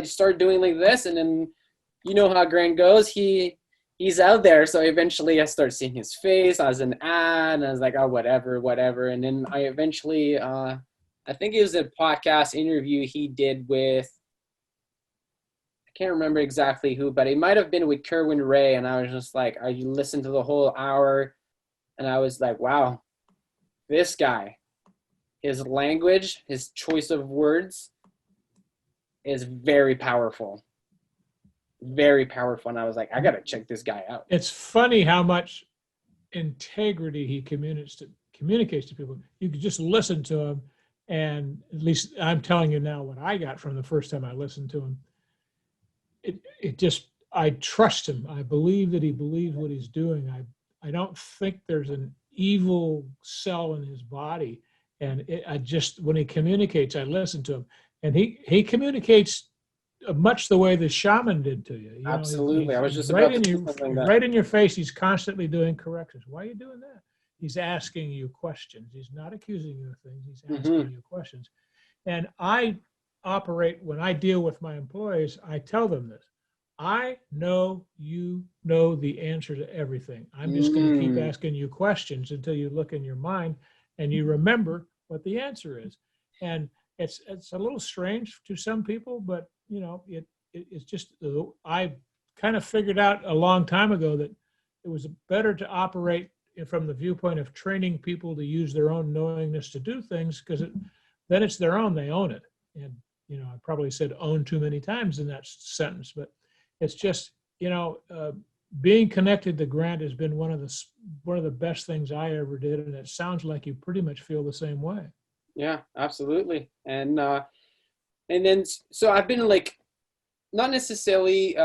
start doing like this, and then you know how Grant goes, he's out there. So eventually I start seeing his face as an ad, and I was like, oh, whatever. And then I eventually, I think it was a podcast interview he did with, I can't remember exactly who, but it might have been with Kerwin Ray. And I was just like, I listened to the whole hour, and I was like, wow, this guy, his language, his choice of words is very powerful. Very powerful. And I was like, I got to check this guy out. It's funny how much integrity he communicates to people. You could just listen to him, and at least I'm telling you now what I got from the first time I listened to him. I trust him. I believe that he believes what he's doing. I don't think there's an evil cell in his body. And when he communicates, I listen to him. And he communicates much the way the shaman did to you. Absolutely. I was just right about to say something like that. right in your face. He's constantly doing corrections. Why are you doing that? He's asking you questions. He's not accusing you of things. He's asking you questions. And I operate, when I deal with my employees, I tell them this. I know you know the answer to everything. I'm just going to keep asking you questions until you look in your mind and you remember what the answer is. And it's a little strange to some people, but you know, it's just, I kind of figured out a long time ago that it was better to operate from the viewpoint of training people to use their own knowingness to do things, because then it's their own, they own it. And, I probably said own too many times in that sentence, but it's just, being connected to Grant has been one of the best things I ever did. And it sounds like you pretty much feel the same way. Yeah, absolutely. And then, so I've been like, not necessarily,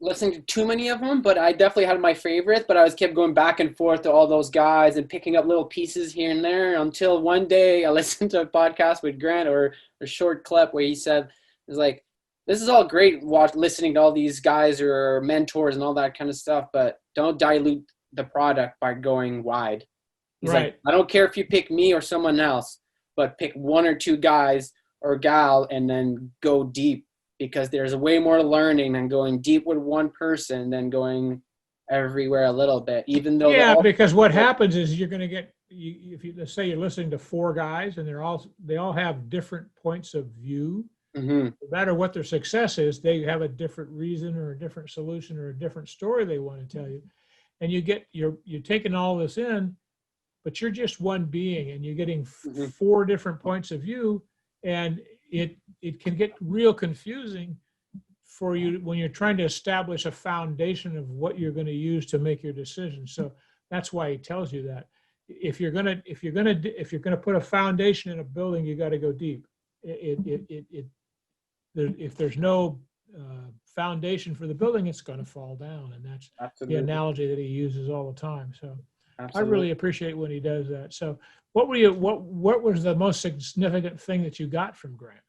listening to too many of them, but I definitely had my favorites, but I kept going back and forth to all those guys and picking up little pieces here and there until one day I listened to a podcast with Grant, or a short clip where he said, it's like, this is all great listening to all these guys or mentors and all that kind of stuff, but don't dilute the product by going wide. He's right. Like, I don't care if you pick me or someone else, but pick one or two guys or gal and then go deep, because there's way more learning than going deep with one person than going everywhere a little bit, even though. Yeah, because what happens is you're going to get, if you, let's say you're listening to four guys and they all have different points of view. Mm-hmm. No matter what their success is, they have a different reason or a different solution or a different story they want to tell you. And you're taking all this in, but you're just one being, and you're getting four different points of view, and it can get real confusing for you when you're trying to establish a foundation of what you're going to use to make your decision. So that's why he tells you that if you're going to put a foundation in a building, you got to go deep. If there's no foundation for the building, it's going to fall down, and that's Absolutely. The analogy that he uses all the time. So Absolutely. I really appreciate when he does that. So what was the most significant thing that you got from Grant?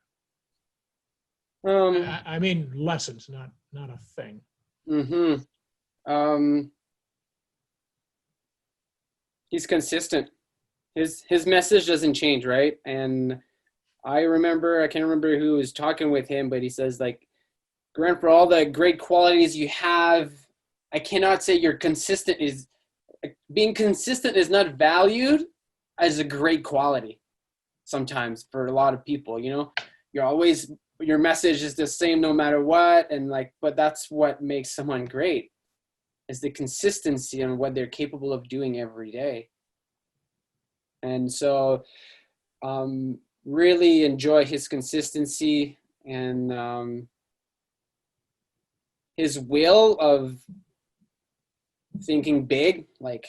I mean lessons, not a thing. He's consistent. His message doesn't change, right? And I can't remember who was talking with him, but he says, like, Grant, for all the great qualities you have, I cannot say you're consistent. Being consistent is not valued as a great quality sometimes for a lot of people. Your message is the same no matter what, but that's what makes someone great, is the consistency on what they're capable of doing every day. And so really enjoy his consistency and his will of thinking big, like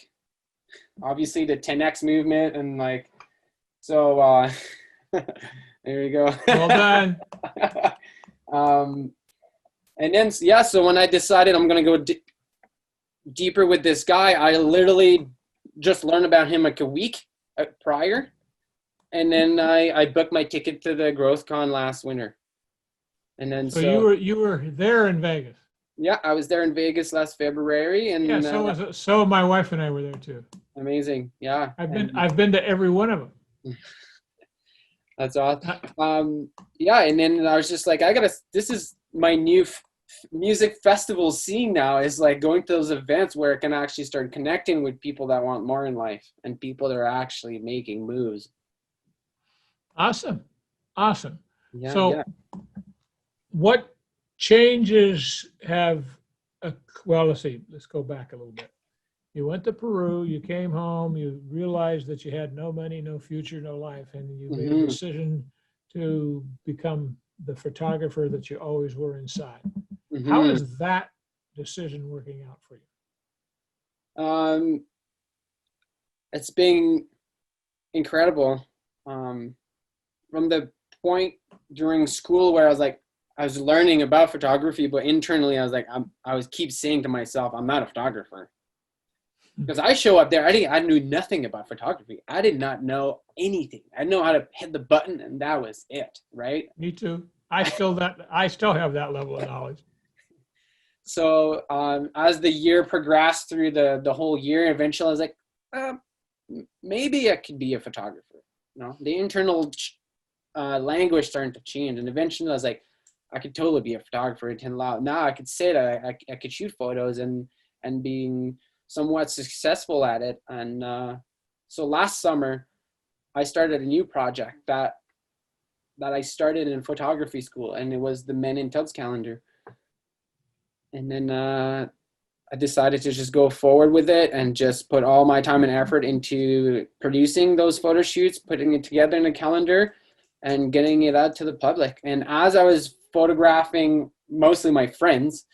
obviously the 10X movement, and there you go. Well done. And then, so when I decided I'm going to go deeper with this guy, I literally just learned about him like a week prior. And then I booked my ticket to the GrowthCon last winter. And then so you were there in Vegas. Yeah, I was there in Vegas last February, and so my wife and I were there too. Amazing, yeah. I've been to every one of them. That's awesome. Yeah, and then I was just like, this is my new music festival scene now, is like going to those events where I can actually start connecting with people that want more in life and people that are actually making moves. Awesome. Yeah, so what changes have, let's see, let's go back a little bit. You went to Peru, you came home, you realized that you had no money, no future, no life, and you made a decision to become the photographer that you always were inside. How is that decision working out for you? It's been incredible. From the point during school where I was learning about photography, but internally I was like, I was keep saying to myself, I'm not a photographer. Because I show up there, I knew nothing about photography. I did not know anything. I know how to hit the button, and that was it, right? Me too. I still have that level of knowledge. So as the year progressed through the whole year, eventually I was like, maybe I could be a photographer. The internal language started to change, and eventually I was like, I could totally be a photographer. Now I could say that I could shoot photos and being somewhat successful at it. And so last summer I started a new project that I started in photography school, and it was the Men in Tubs calendar. And then I decided to just go forward with it and just put all my time and effort into producing those photo shoots, putting it together in a calendar, and getting it out to the public. And as I was photographing mostly my friends,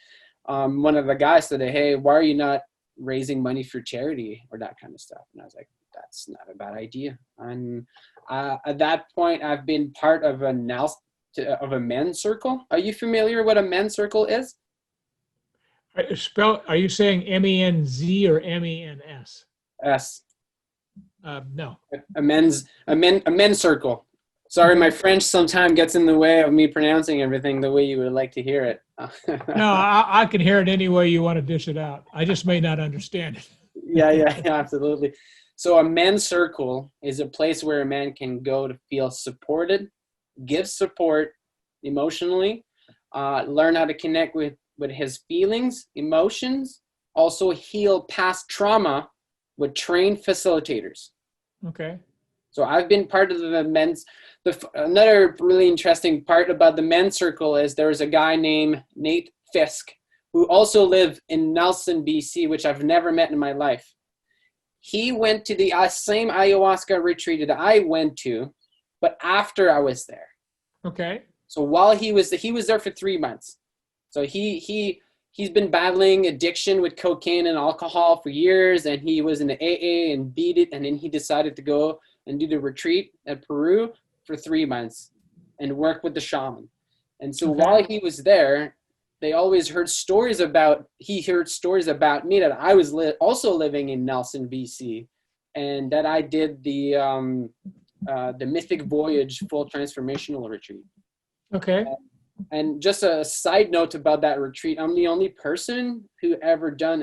one of the guys said, "Hey, why are you not raising money for charity or that kind of stuff?" And I was like, "That's not a bad idea." And at that point, I've been part of a men's circle. Are you familiar what a men's circle is? Are you saying MENZ or MENS? S. No. A men's circle. Sorry, my French sometimes gets in the way of me pronouncing everything the way you would like to hear it. No, I can hear it any way you want to dish it out. I just may not understand it. Yeah, absolutely. So a men's circle is a place where a man can go to feel supported, give support emotionally, learn how to connect with his feelings, emotions, also heal past trauma with trained facilitators. Okay. So I've been part of another really interesting part about the men's circle is there was a guy named Nate Fisk who also lived in Nelson, BC, which I've never met in my life. He went to the same ayahuasca retreat that I went to, but after I was there. Okay. So while he was there for 3 months. So he's been battling addiction with cocaine and alcohol for years, and he was in the AA and beat it, and then he decided to go and do the retreat at Peru for 3 months and work with the shaman. And so while he was there, he heard stories about me that I was also living in Nelson, BC, and that I did the Mythic Voyage full transformational retreat. Okay. And just a side note about that retreat, I'm the only person who ever done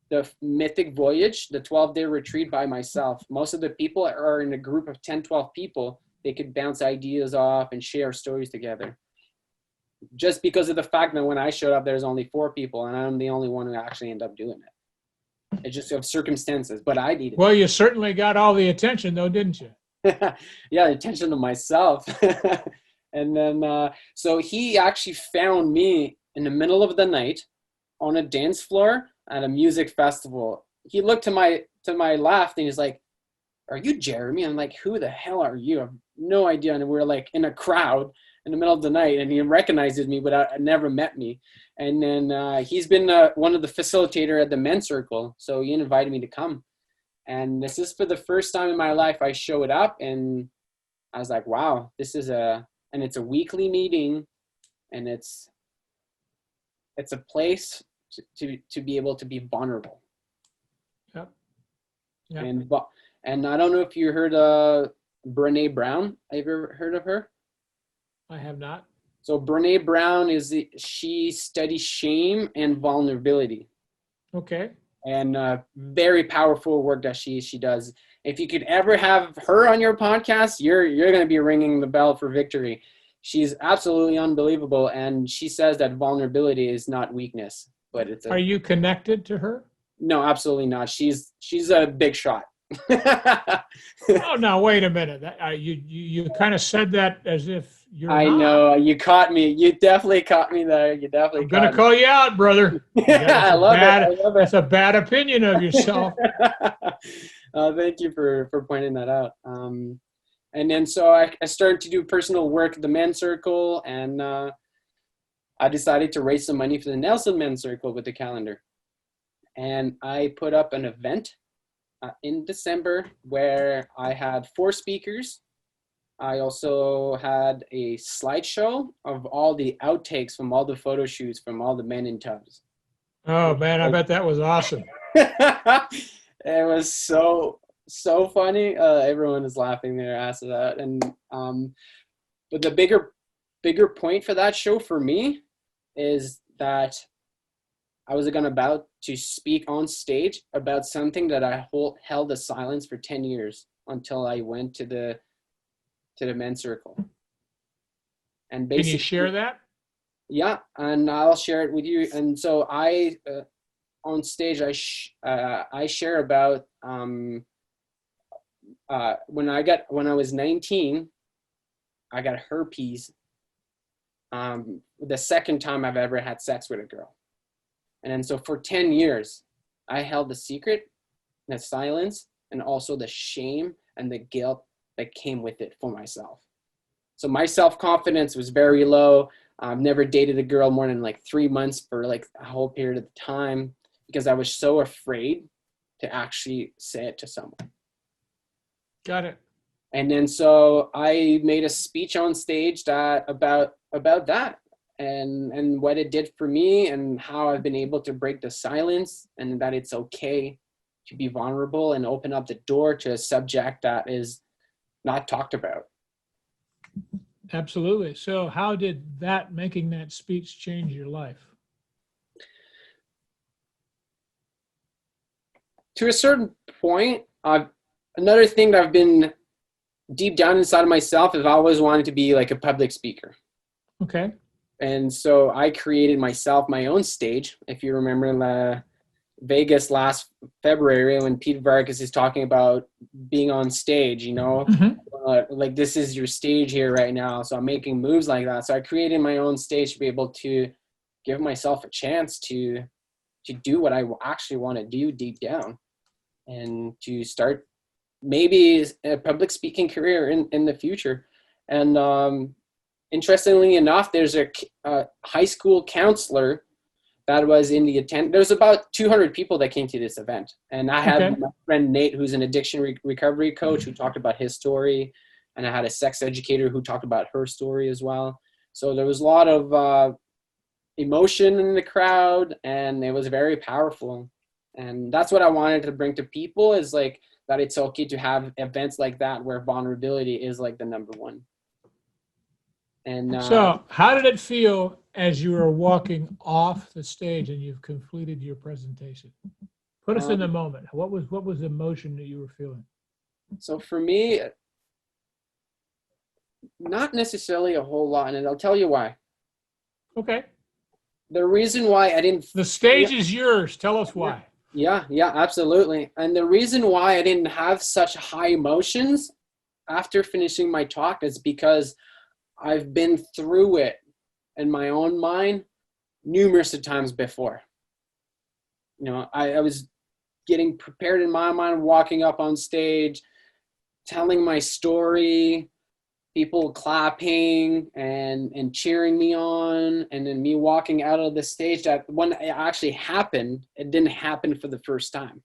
the Mythic Voyage, the 12-day retreat by myself. Most of the people are in a group of 10, 12 people. They could bounce ideas off and share stories together. Just because of the fact that when I showed up, there's only 4 people, and I'm the only one who actually ended up doing it. It's just of circumstances, but I needed it. Well, you certainly got all the attention, though, didn't you? Yeah, attention to myself. And then, so he actually found me in the middle of the night on a dance floor at a music festival. He looked to my left and he's like, "Are you Jeremie?" I'm like, "Who the hell are you?" I have no idea. And we're like in a crowd in the middle of the night, and he recognizes me, but never met me. And then he's been one of the facilitator at the men's circle. So he invited me to come. And this is for the first time in my life I showed up, and I was like, wow, and it's a weekly meeting, and it's a place to be able to be vulnerable. Yep. And I don't know if you heard Brené Brown. Have you ever heard of her? I have not. So Brené Brown she studies shame and vulnerability. Okay. And very powerful work that she does. If you could ever have her on your podcast, you're going to be ringing the bell for victory. She's absolutely unbelievable, and she says that vulnerability is not weakness, but it's. Are you connected to her? No, absolutely not. She's a big shot. Oh, no, wait a minute. You kind of said that as if you're I not. know. You caught me. You definitely caught me there. I'm going to call you out, brother. I love it. That's a bad opinion of yourself. Thank you for pointing that out. And then so I started to do personal work at the men's circle, and I decided to raise some money for the Nelson men's circle with the calendar. And I put up an event in December where I had 4 speakers. I also had a slideshow of all the outtakes from all the photo shoots from all the men in tubs. Oh, man, I bet that was awesome. It was so funny. Everyone is laughing their asses out. And but the bigger point for that show for me is that I was about to speak on stage about something that I held a silence for 10 years until I went to the men's circle. And basically, can you share that? Yeah, and I'll share it with you. And so I on stage I share about when I was 19, I got herpes. The second time I've ever had sex with a girl. And then so for 10 years, I held the secret, the silence, and also the shame and the guilt that came with it for myself. So my self-confidence was very low. I've never dated a girl more than like 3 months for like a whole period of time because I was so afraid to actually say it to someone. Got it. And then so I made a speech on stage about that and what it did for me and how I've been able to break the silence and that it's okay to be vulnerable and open up the door to a subject that is not talked about. Absolutely. So how did making that speech change your life? To a certain point, another thing that I've been deep down inside of myself is I always wanted to be like a public speaker. Okay. And so I created myself my own stage. If you remember Vegas last February when Pete Vargas is talking about being on stage, you know, like this is your stage here right now. So I'm making moves like that. So I created my own stage to be able to give myself a chance to do what I actually want to do deep down and to start maybe a public speaking career in the future. And interestingly enough, there's a high school counselor that was in the attend. There's about 200 people that came to this event. And I had my friend Nate, who's an addiction recovery coach, who talked about his story. And I had a sex educator who talked about her story as well. So there was a lot of emotion in the crowd, and it was very powerful. And that's what I wanted to bring to people, is like that it's okay to have events like that where vulnerability is like the number one. And so how did it feel as you were walking off the stage and you've completed your presentation? Put us in the moment. What was the emotion that you were feeling? So for me, not necessarily a whole lot, and I'll tell you why. Okay. The reason why I didn't... The stage is yours. Tell us why. Yeah, absolutely. And the reason why I didn't have such high emotions after finishing my talk is because I've been through it in my own mind numerous of times before. You know, I was getting prepared in my mind, walking up on stage, telling my story, people clapping and cheering me on, and then me walking out of the stage. That when it actually happened, it didn't happen for the first time.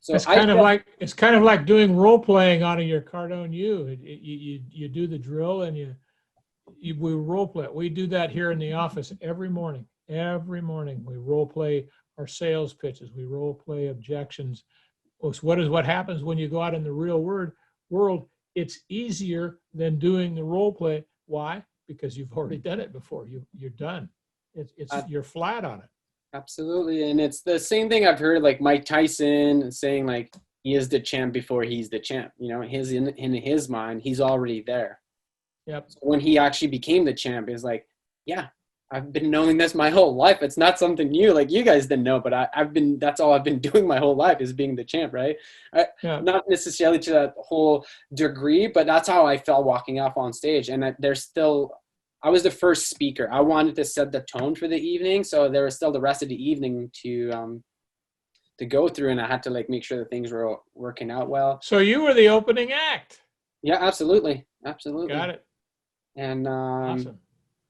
So it's kind of like doing role playing out of your Cardone U. You do the drill and we role play. We do that here in the office every morning. Every morning we role play our sales pitches. We role play objections. What happens when you go out in the real world? It's easier than doing the role play. Why? Because you've already done it before. You're done. You're flat on it. Absolutely. And it's the same thing I've heard, like Mike Tyson saying, like, he is the champ before he's the champ. You know, in his mind, he's already there. Yep. So when he actually became the champ, is like, yeah, I've been knowing this my whole life. It's not something new. Like, you guys didn't know, but that's all I've been doing my whole life, is being the champ, right? Not necessarily to that whole degree, but that's how I felt walking off on stage. And I was the first speaker. I wanted to set the tone for the evening. So there was still the rest of the evening to go through, and I had to like make sure that things were working out well. So you were the opening act. Yeah, absolutely. Got it. And awesome.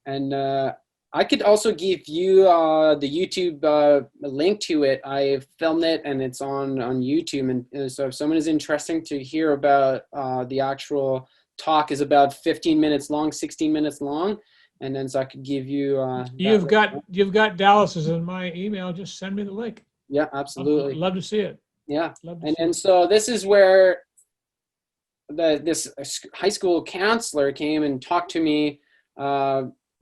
And I could also give you the YouTube link to it. I filmed it and it's on YouTube. And so if someone is interested to hear about the actual talk, is about 15 minutes long, 16 minutes long. And then so I could give you. You've got Dallas's in my email. Just send me the link. Yeah, absolutely. I'd love to see it. Yeah. And so this is where this high school counselor came and talked to me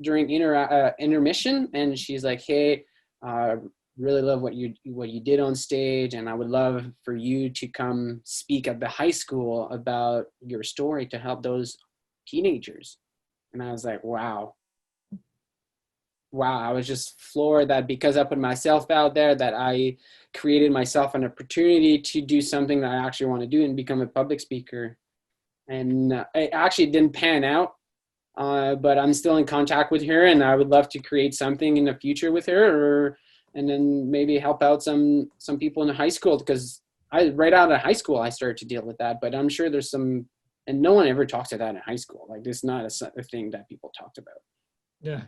during intermission, and she's like, hey, really love what you did on stage, and I would love for you to come speak at the high school about your story to help those teenagers. And I was like, wow, I was just floored that because I put myself out there, that I created myself an opportunity to do something that I actually want to do and become a public speaker. And it actually didn't pan out. but I'm still in contact with her, and I would love to create something in the future with her, and then maybe help out some people in high school, because right out of high school I started to deal with that. But I'm sure there's some, and no one ever talks about that in high school. Like, it's not a thing that people talked about. Yeah.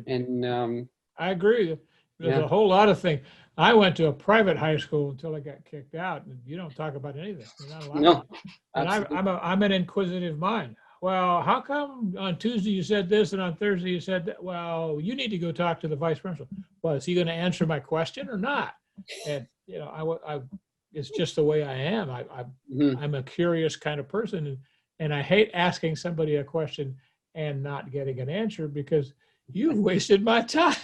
And I agree. There's yeah. a whole lot of things. I went to a private high school until I got kicked out, and you don't talk about anything. You're not allowed No, to. And absolutely. I'm an inquisitive mind. Well, how come on Tuesday you said this and on Thursday you said that? Well, you need to go talk to the vice principal. Well, is he going to answer my question or not? And it's just the way I am. I'm a curious kind of person, and I hate asking somebody a question and not getting an answer, because you've wasted my time.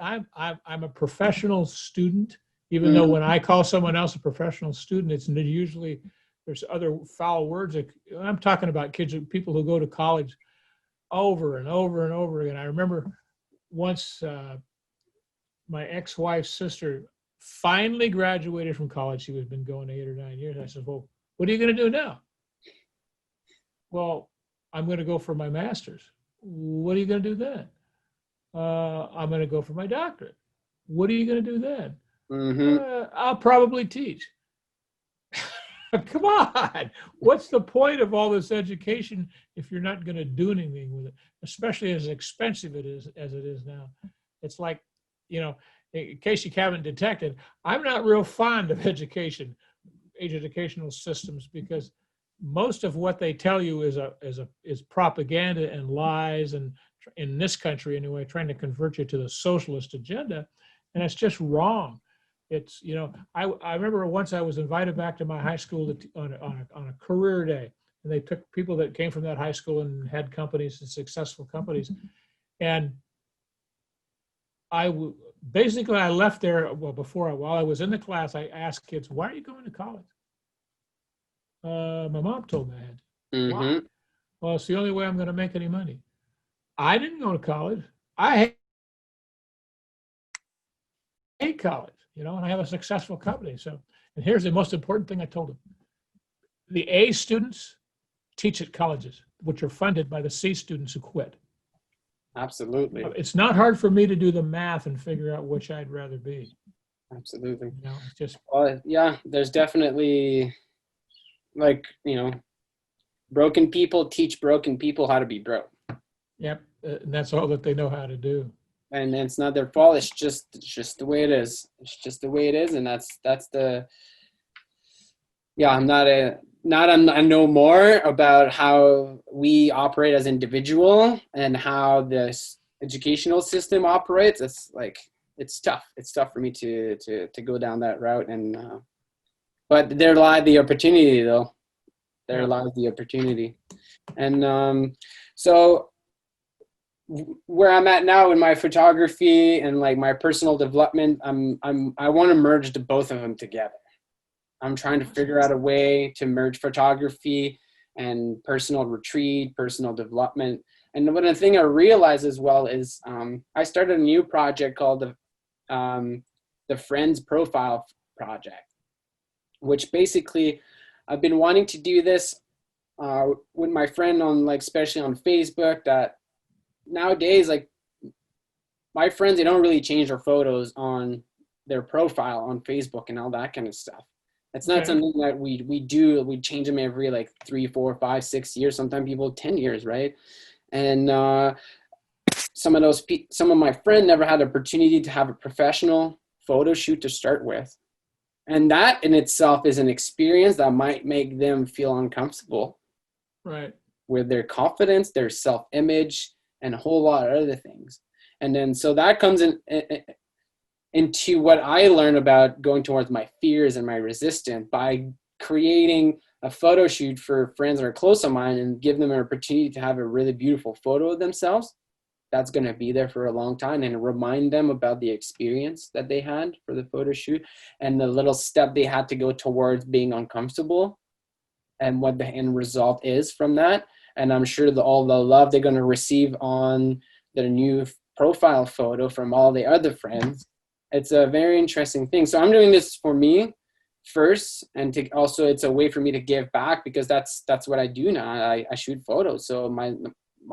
I'm a professional student, even though when I call someone else a professional student, it's usually there's other foul words. I'm talking about people who go to college over and over and over again. I remember once my ex-wife's sister finally graduated from college. She was been going 8 or 9 years. I said, well, what are you going to do now? Well, I'm going to go for my master's. What are you going to do then? I'm going to go for my doctorate. What are you going to do then? I'll probably teach. Come on. What's the point of all this education if you're not going to do anything with it, especially as expensive as it is now? It's like, in case you haven't detected, I'm not real fond of educational systems, because most of what they tell you is propaganda and lies, and in this country anyway, trying to convert you to the socialist agenda, and it's just wrong. It's I remember once I was invited back to my high school on a career day, and they took people that came from that high school and had companies and successful companies, and I left there. Well, while I was in the class, I asked kids, "Why are you going to college?" My mom told me I had to. Why? Well, it's the only way I'm going to make any money. I didn't go to college. I hate college, and I have a successful company. So, and here's the most important thing I told them. The A students teach at colleges, which are funded by the C students who quit. Absolutely. It's not hard for me to do the math and figure out which I'd rather be. Absolutely. It's just. Yeah, there's definitely, broken people teach broken people how to be broke. Yep, and that's all that they know how to do. And it's not their fault. It's just the way it is. It's just the way it is, and that's the. Yeah, I know more about how we operate as individual and how this educational system operates. It's tough. It's tough for me to go down that route, and but there lies the opportunity, though. There lies the opportunity, and so where I'm at now in my photography and like my personal development, I want to merge the both of them together. I'm trying to figure out a way to merge photography and personal retreat, personal development. And one thing I realized as well is I started a new project called the Friends Profile Project, which basically I've been wanting to do this with my friend on, especially on Facebook, that nowadays, my friends, they don't really change their photos on their profile on Facebook and all that kind of stuff. It's not something that we do. We change them every 3, 4, 5, 6 years. Sometimes people 10 years, right? And some of my friends never had the opportunity to have a professional photo shoot to start with, and that in itself is an experience that might make them feel uncomfortable, right, with their confidence, their self-image, and a whole lot of other things. And then so that comes into what I learned about going towards my fears and my resistance by creating a photo shoot for friends that are close to mine and give them an opportunity to have a really beautiful photo of themselves that's going to be there for a long time, and remind them about the experience that they had for the photo shoot and the little step they had to go towards being uncomfortable and what the end result is from that. And I'm sure all the love they're going to receive on their new profile photo from all the other friends. It's a very interesting thing. So I'm doing this for me, first, and to also it's a way for me to give back, because that's what I do now. I shoot photos, so might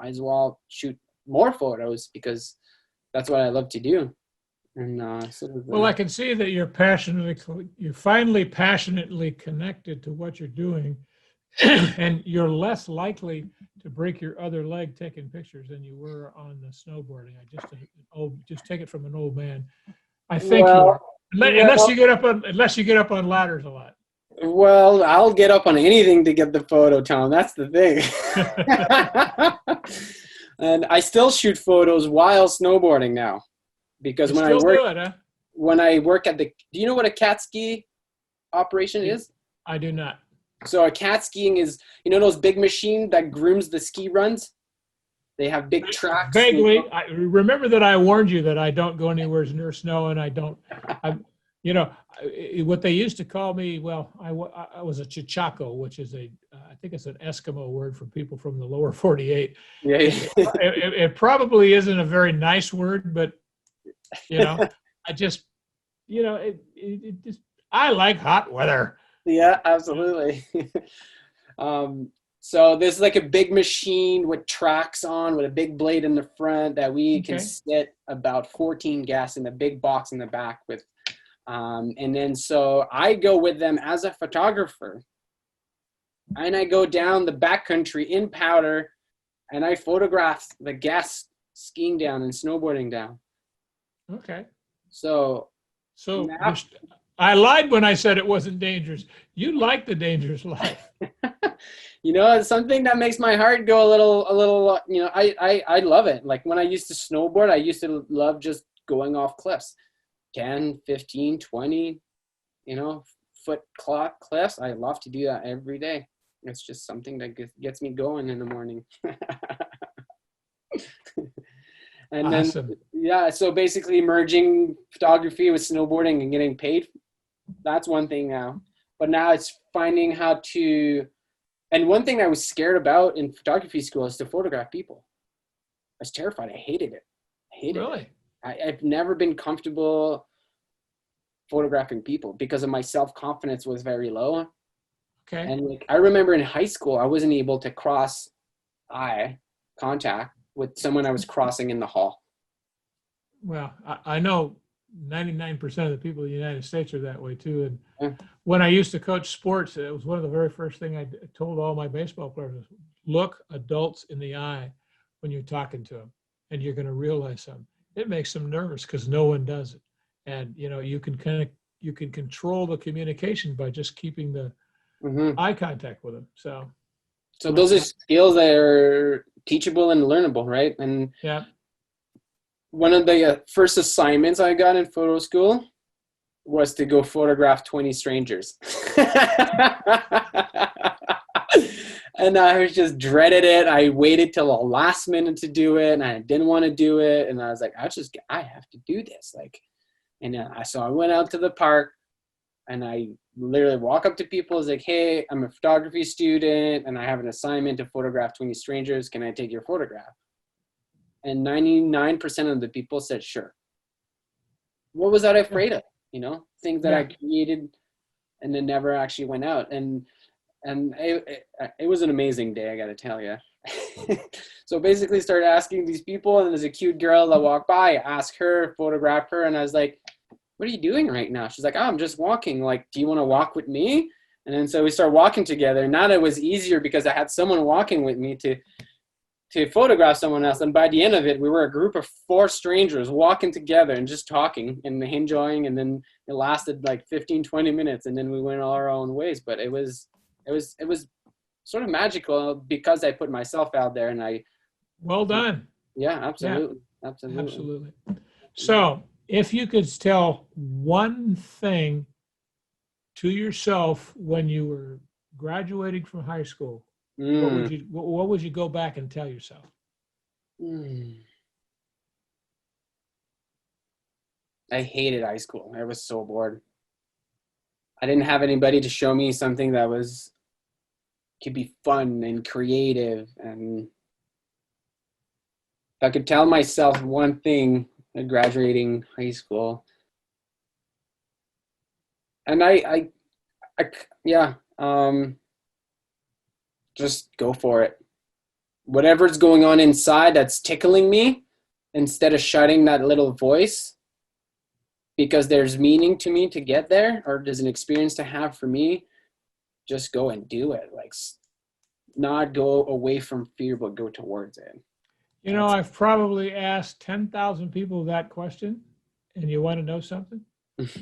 as well shoot more photos, because that's what I love to do. And well, I can see that you're finally passionately connected to what you're doing, and you're less likely to break your other leg taking pictures than you were on the snowboarding. Just take it from an old man. I think you are, unless you get up on ladders a lot. Well, I'll get up on anything to get the photo, Tom. That's the thing. And I still shoot photos while snowboarding now, because when I work at the, do you know what a cat ski operation is? I do not. So a cat skiing is, those big machines that grooms the ski runs? They have big tracks. Vaguely. I remember that I warned you that I don't go anywhere near snow, and what they used to call me, well, I was a chichaco, which is I think it's an Eskimo word for people from the lower 48. Yeah. It probably isn't a very nice word, but, I just, I like hot weather. Yeah, absolutely. So there's like a big machine with tracks on, with a big blade in the front that we can sit about 14 guests in the big box in the back with. And then so I go with them as a photographer, and I go down the backcountry in powder, and I photograph the guests skiing down and snowboarding down. Okay. So now, I lied when I said it wasn't dangerous. You like the dangerous life. It's something that makes my heart go a little, I love it. Like when I used to snowboard, I used to love just going off cliffs, 10, 15, 20, foot cliffs. I love to do that every day. It's just something that gets me going in the morning. And awesome. Then, so basically merging photography with snowboarding and getting paid, that's one thing now. But now it's finding how to, and one thing I was scared about in photography school is to photograph people. I was terrified. I hated it. Really? I've never been comfortable photographing people because of my self-confidence was very low. Okay. And I remember in high school, I wasn't able to cross eye contact with someone I was crossing in the hall. Well, I know 99% of the people in the United States are that way too. And when I used to coach sports, it was one of the very first things I told all my baseball players was, look adults in the eye when you're talking to them, and you're going to realize something. It makes them nervous because no one does it. And, you can control the communication by just keeping the eye contact with them. So those are skills that are teachable and learnable, right? And one of the first assignments I got in photo school was to go photograph 20 strangers. And I was just dreaded it. I waited till the last minute to do it, and I didn't want to do it. And I was like, I have to do this. So I went out to the park, and I literally walk up to people. It's like, hey, I'm a photography student, and I have an assignment to photograph 20 strangers. Can I take your photograph? And 99% of the people said, sure. What was I afraid of? Things that I created and then never actually went out. And it was an amazing day, I got to tell you. So basically started asking these people, and there's a cute girl that walked by, asked her, photographed her. And I was like, what are you doing right now? She's like, oh, I'm just walking. Like, do you want to walk with me? And then so we started walking together. Now it was easier because I had someone walking with me to photograph someone else. And by the end of it, we were a group of 4 strangers walking together and just talking and enjoying. And then it lasted like 15, 20 minutes. And then we went all our own ways. But it was sort of magical because I put myself out there, and I. Well done. Yeah, absolutely. Yeah. Absolutely. So if you could tell one thing to yourself when you were graduating from high school, what would you go back and tell yourself? I hated high school. I was so bored. I didn't have anybody to show me something that could be fun and creative. And if I could tell myself one thing at graduating high school, and I Yeah. Just go for it. Whatever's going on inside that's tickling me, instead of shutting that little voice, because there's meaning to me to get there, or there's an experience to have for me, just go and do it. Like, not go away from fear, but go towards it. You know, I've probably asked 10,000 people that question, and you want to know something?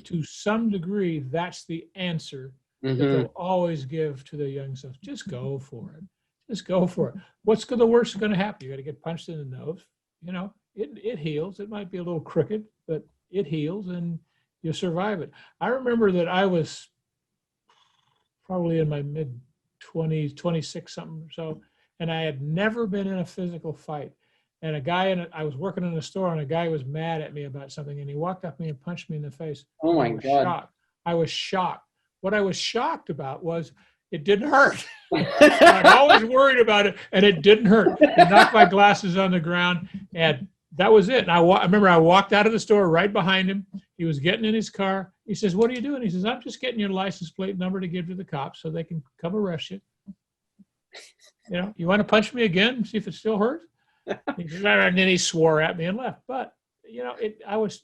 To some degree, that's the answer that they'll always give to their young self. Just go for it. Just go for it. What's the worst going to happen? You got to get punched in the nose. You know, it heals. It might be a little crooked, but it heals, and you survive it. I remember that I was probably in my mid-20s, 26 something or so, and I had never been in a physical fight. And I was working in a store, and a guy was mad at me about something, and he walked up to me and punched me in the face. Oh my God. Shocked. I was shocked. What I was shocked about was it didn't hurt. I'm always worried about it, and it didn't hurt. He knocked my glasses on the ground, and that was it. And I remember I walked out of the store right behind him. He was getting in his car. He says, "What are you doing?" He says, "I'm just getting your license plate number to give to the cops so they can come arrest you. You know, you want to punch me again and see if it still hurts?" He said, and then he swore at me and left. But you know,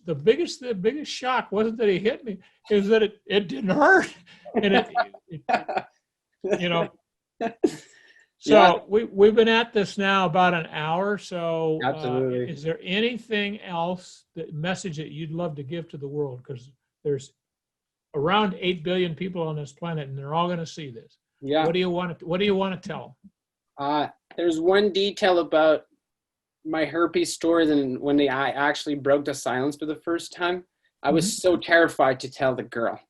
the biggest shock wasn't that he hit me; it was that it didn't hurt, and you know. So yeah. We've been at this now about an hour. So absolutely. Is there anything else, message that you'd love to give to the world? Because there's around 8 billion people on this planet, and they're all going to see this. Yeah. What do you want to tell them? There's one detail about my herpes story. Then when I actually broke the silence for the first time, I was so terrified to tell the girl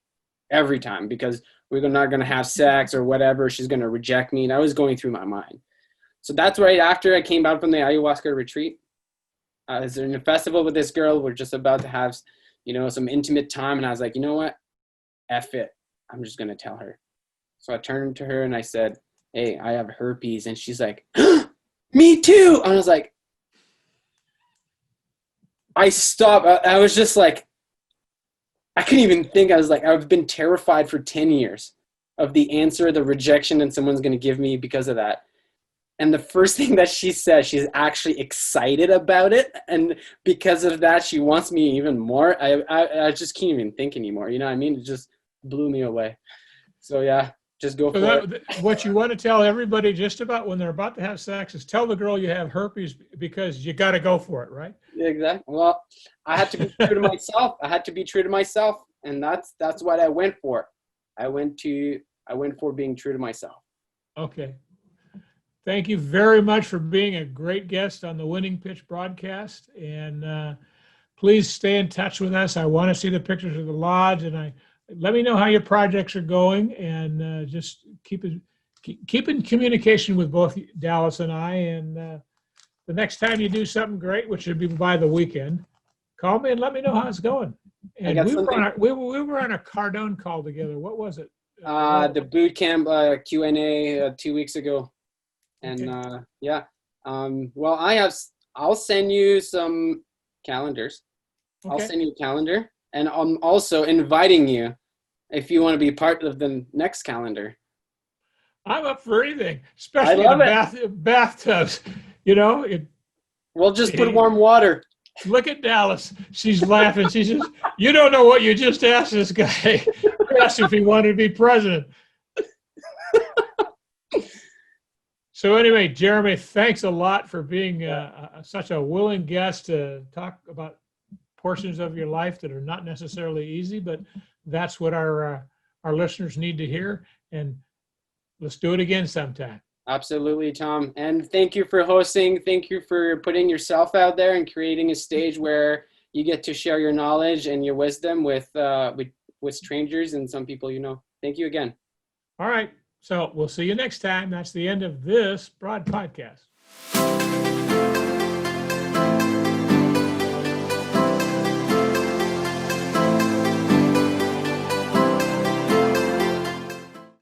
every time, because we're not going to have sex or whatever. She's going to reject me. And I was going through my mind. So that's right after I came out from the ayahuasca retreat. I was in a festival with this girl. We're just about to have, some intimate time. And I was like, you know what? F it. I'm just going to tell her. So I turned to her and I said, "Hey, I have herpes." And she's like, "Me too." And I was like, I stopped. I was just like, I couldn't even think. I was like, I've been terrified for 10 years of the answer, the rejection that someone's going to give me because of that. And the first thing that she said, she's actually excited about it. And because of that, she wants me even more. I just can't even think anymore. You know what I mean? It just blew me away. So yeah, just go for it. What you want to tell everybody just about when they're about to have sex is tell the girl you have herpes, because you got to go for it, right? Exactly. Well, I had to be true to myself. I had to be true to myself. And that's what I went for. I went for being true to myself. Okay. Thank you very much for being a great guest on the Winning Pitch broadcast. And please stay in touch with us. I want to see the pictures of the lodge, and let me know how your projects are going, and just keep in communication with both Dallas and I. And the next time you do something great, which should be by the weekend, call me and let me know how it's going. And we were on a Cardone call together. What was it? The boot camp Q&A 2 weeks ago. And okay. Yeah. Well, I'll send you some calendars. Okay. I'll send you a calendar. And I'm also inviting you if you want to be part of the next calendar. I'm up for anything, especially in bathtubs. We'll just put warm water. Look at Dallas. She's laughing. She says, "You don't know what you just asked this guy." You asked if he wanted to be president. So anyway, Jeremie, thanks a lot for being such a willing guest to talk about portions of your life that are not necessarily easy, but that's what our listeners need to hear. And let's do it again sometime. Absolutely, Tom. And thank you for hosting. Thank you for putting yourself out there and creating a stage where you get to share your knowledge and your wisdom with strangers and some people you know. Thank you again. All right. So we'll see you next time. That's the end of this broad podcast.